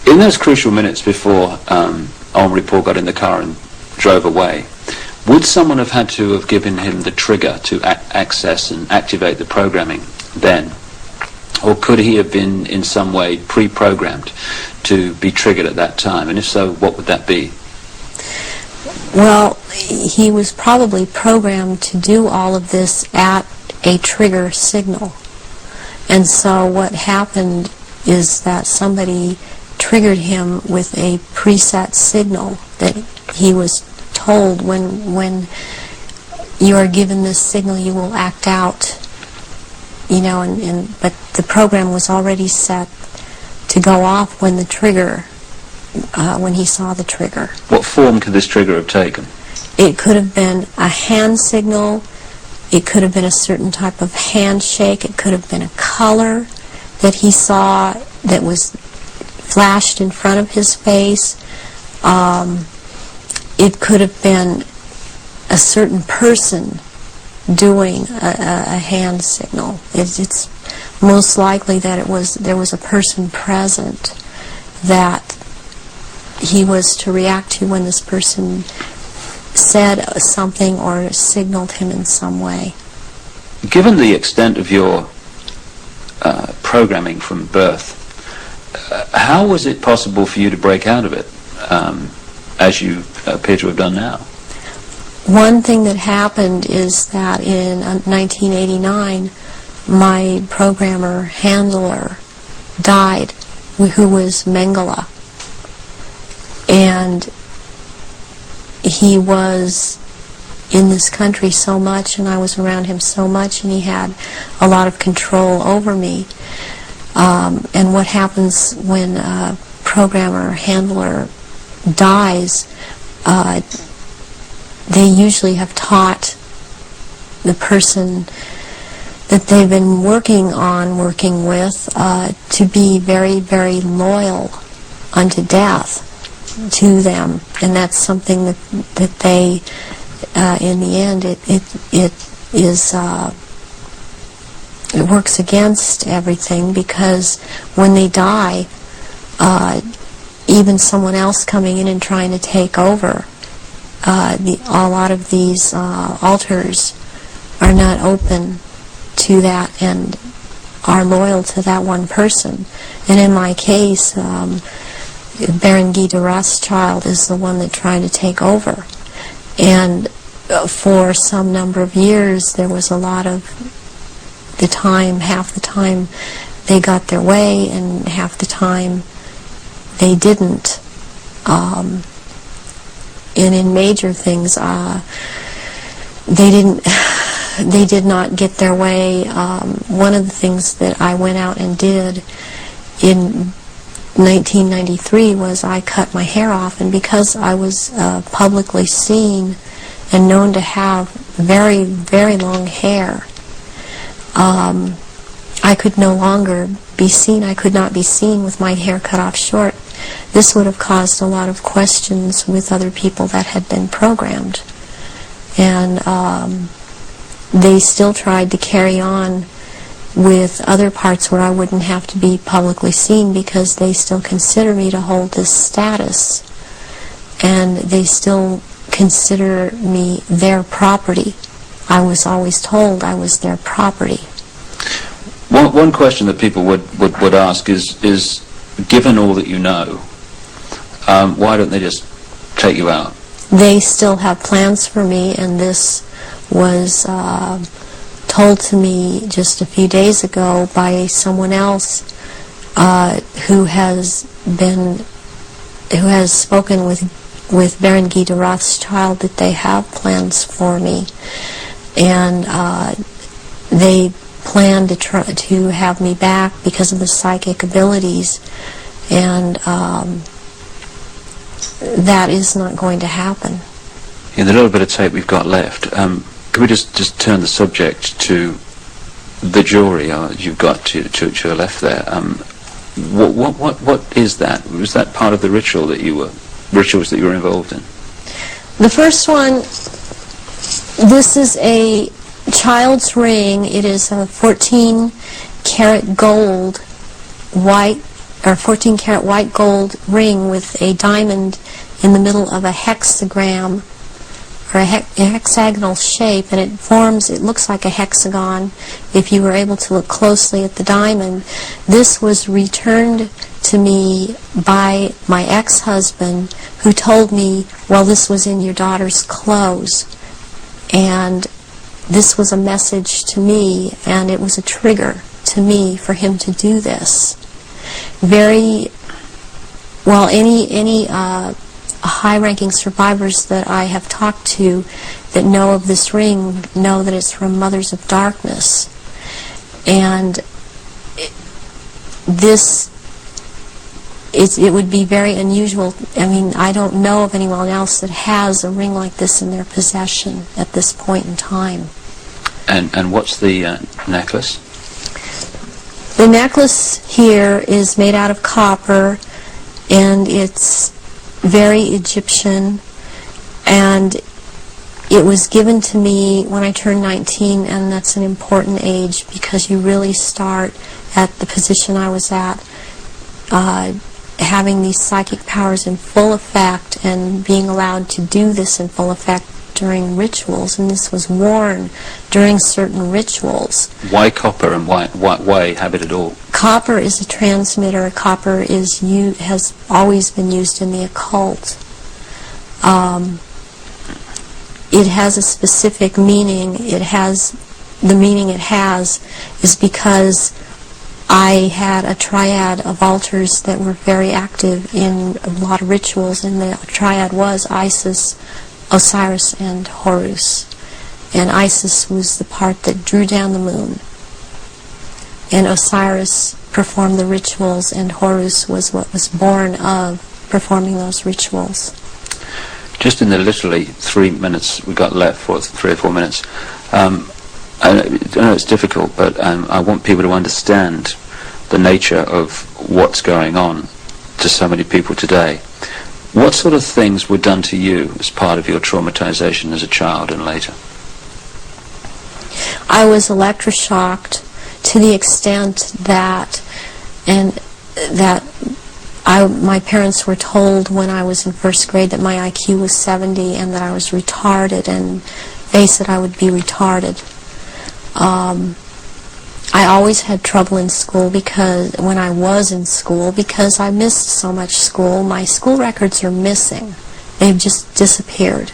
In those crucial minutes before Henri Paul got in the car and drove away, Would someone have had to have given him the trigger to access and activate the programming then? Or could he have been in some way pre-programmed to be triggered at that time? And if so, what would that be? Well, he was probably programmed to do all of this at a trigger signal. And so what happened is that somebody triggered him with a preset signal that he was told when you are given this signal you will act out, but the program was already set to go off when the trigger, when he saw the trigger. What form could this trigger have taken? It could have been a hand signal, it could have been a certain type of handshake, it could have been a color that he saw that was flashed in front of his face. It could have been a certain person doing a hand signal. It's most likely that there was a person present that he was to react to when this person said something or signaled him in some way. Given the extent of your programming from birth, how was it possible for you to break out of it, as you appear to have done now? One thing that happened is that in 1989, my programmer handler died, who was Mengele. And he was in this country so much, and I was around him so much, and he had a lot of control over me. And what happens when a programmer handler dies, they usually have taught the person that they've been working with, to be very, very loyal unto death to them. And that's something that they, in the end, it works against everything, because when they die, even someone else coming in and trying to take over, a lot of these altars are not open to that and are loyal to that one person. And in my case, Baron Guy de Rothschild is the one that tried to take over. And for some number of years, there was a lot of the time, half the time they got their way, and half the time they didn't. And in major things, they did not get their way. One of the things that I went out and did in 1993 was I cut my hair off, and because I was publicly seen and known to have very, very long hair, I could no longer be seen. I could not be seen with my hair cut off short. This would have caused a lot of questions with other people that had been programmed. And they still tried to carry on with other parts where I wouldn't have to be publicly seen, because they still consider me to hold this status. And they still consider me their property. I was always told I was their property. One question that people would ask is, given all that you know, why don't they just take you out? They still have plans for me, and this was told to me just a few days ago by someone else who has spoken with Baron Guy de Rothschild, that they have plans for me, and they plan to try to have me back because of the psychic abilities, and that is not going to happen. In the little bit of tape we've got left, could we just turn the subject to the jewelry you've got to your left there? What is that? Was that part of the rituals that you were involved in? The first one, this is a child's ring. It is a 14-karat gold white, or 14-karat white gold ring with a diamond in the middle of a hexagram or a hexagonal shape, and it looks like a hexagon if you were able to look closely at the diamond. This was returned to me by my ex-husband, who told me, well, this was in your daughter's clothes. And this was a message to me, and it was a trigger to me for him to do this. Any high-ranking survivors that I have talked to that know of this ring know that it's from Mothers of Darkness. And it would be very unusual. I mean, I don't know of anyone else that has a ring like this in their possession at this point in time. And what's the necklace? The necklace here is made out of copper, and it's very Egyptian, and it was given to me when I turned 19, and that's an important age because you really start at the position I was at, having these psychic powers in full effect and being allowed to do this in full effect during rituals, and this was worn during certain rituals. Why copper, and why have it at all? Copper is a transmitter. Copper has always been used in the occult. It has a specific meaning. The meaning it has is because I had a triad of altars that were very active in a lot of rituals, and the triad was Isis, Osiris, and Horus. And Isis was the part that drew down the moon, and Osiris performed the rituals, and Horus was what was born of performing those rituals. Just in the literally 3 minutes we got left, 3 or 4 minutes, I know it's difficult, but I want people to understand the nature of what's going on to so many people today. What sort of things were done to you as part of your traumatization as a child and later? I was electroshocked to the extent that my parents were told when I was in first grade that my IQ was 70 and that I was retarded, and they said I would be retarded. I always had trouble in school when I was in school because I missed so much school. My school records are missing. They've just disappeared.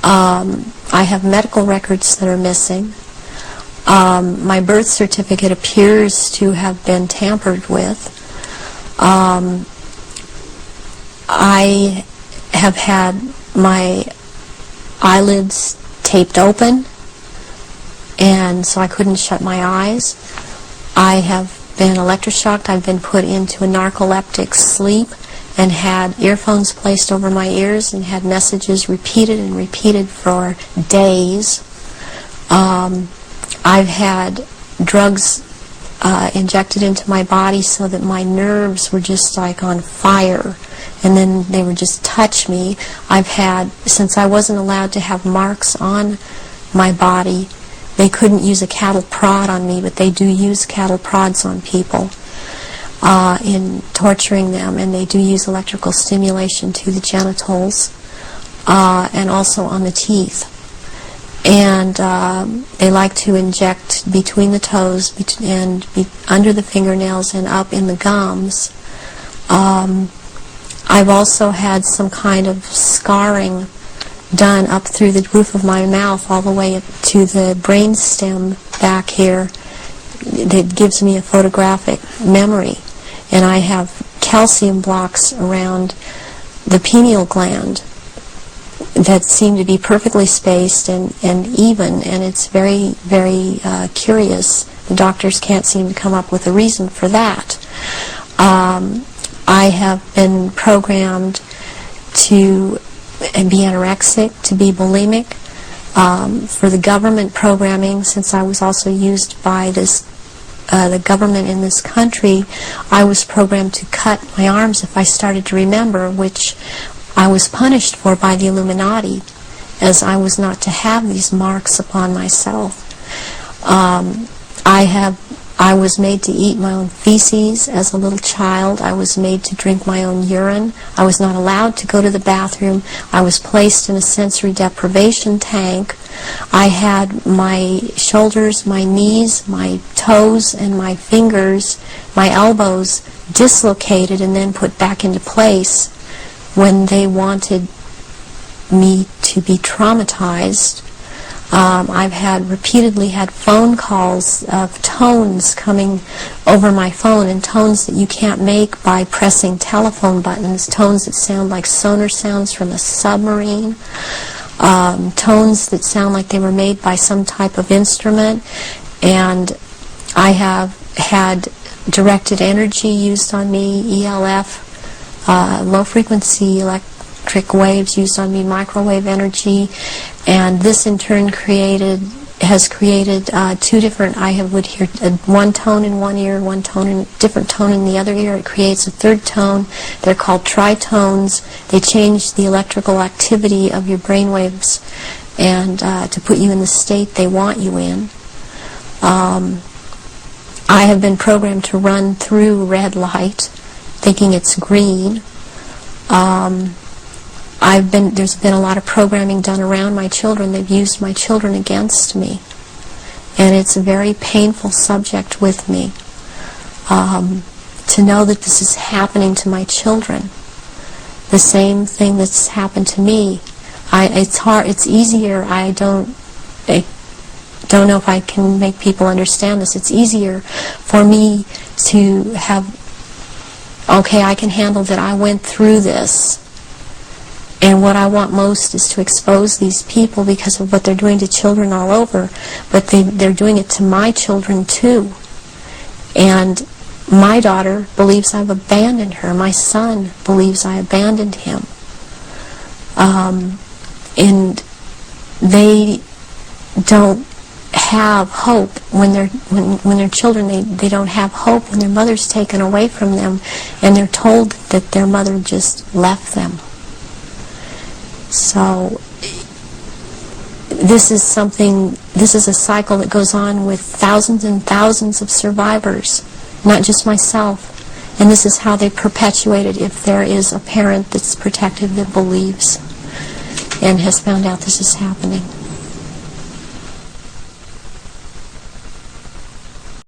I have medical records that are missing. My birth certificate appears to have been tampered with. I have had my eyelids taped open, and so I couldn't shut my eyes. I have been electroshocked. I've been put into a narcoleptic sleep and had earphones placed over my ears and had messages repeated and repeated for days. I've had drugs injected into my body so that my nerves were just like on fire, and then they would just touch me. Since I wasn't allowed to have marks on my body, they couldn't use a cattle prod on me, but they do use cattle prods on people in torturing them, and they do use electrical stimulation to the genitals and also on the teeth. And they like to inject between the toes and under the fingernails and up in the gums. I've also had some kind of scarring done up through the roof of my mouth all the way up to the brain stem back here that gives me a photographic memory. And I have calcium blocks around the pineal gland that seem to be perfectly spaced and even, and it's very, very curious. The doctors can't seem to come up with a reason for that. I have been programmed to be anorexic, to be bulimic. For the government programming, since I was also used by the government in this country, I was programmed to cut my arms if I started to remember, which I was punished for by the Illuminati, as I was not to have these marks upon myself. I have I was made to eat my own feces as a little child. I was made to drink my own urine. I was not allowed to go to the bathroom. I was placed in a sensory deprivation tank. I had my shoulders, my knees, my toes, and my fingers, my elbows dislocated and then put back into place when they wanted me to be traumatized. I've repeatedly had phone calls of tones coming over my phone, and tones that you can't make by pressing telephone buttons, tones that sound like sonar sounds from a submarine, tones that sound like they were made by some type of instrument. And I have had directed energy used on me, ELF, low-frequency electric waves used on me, microwave energy, and this in turn has created two different, I would hear one tone in one ear, one tone in different tone in the other ear. It creates a third tone. They're called tritones. They change the electrical activity of your brain waves and to put you in the state they want you in. I have been programmed to run through red light, thinking it's green. There's been a lot of programming done around my children. They've used my children against me. And it's a very painful subject with me to know that this is happening to my children. The same thing that's happened to me. It's easier. I don't know if I can make people understand this. It's easier for me to have, okay, I can handle that I went through this. And what I want most is to expose these people because of what they're doing to children all over. But they're doing it to my children too. And my daughter believes I've abandoned her. My son believes I abandoned him. And they don't have hope when they're children. They don't have hope when their mother's taken away from them and they're told that their mother just left them. So this is a cycle that goes on with thousands and thousands of survivors, not just myself. And this is how they perpetuate it if there is a parent that's protective that believes and has found out this is happening.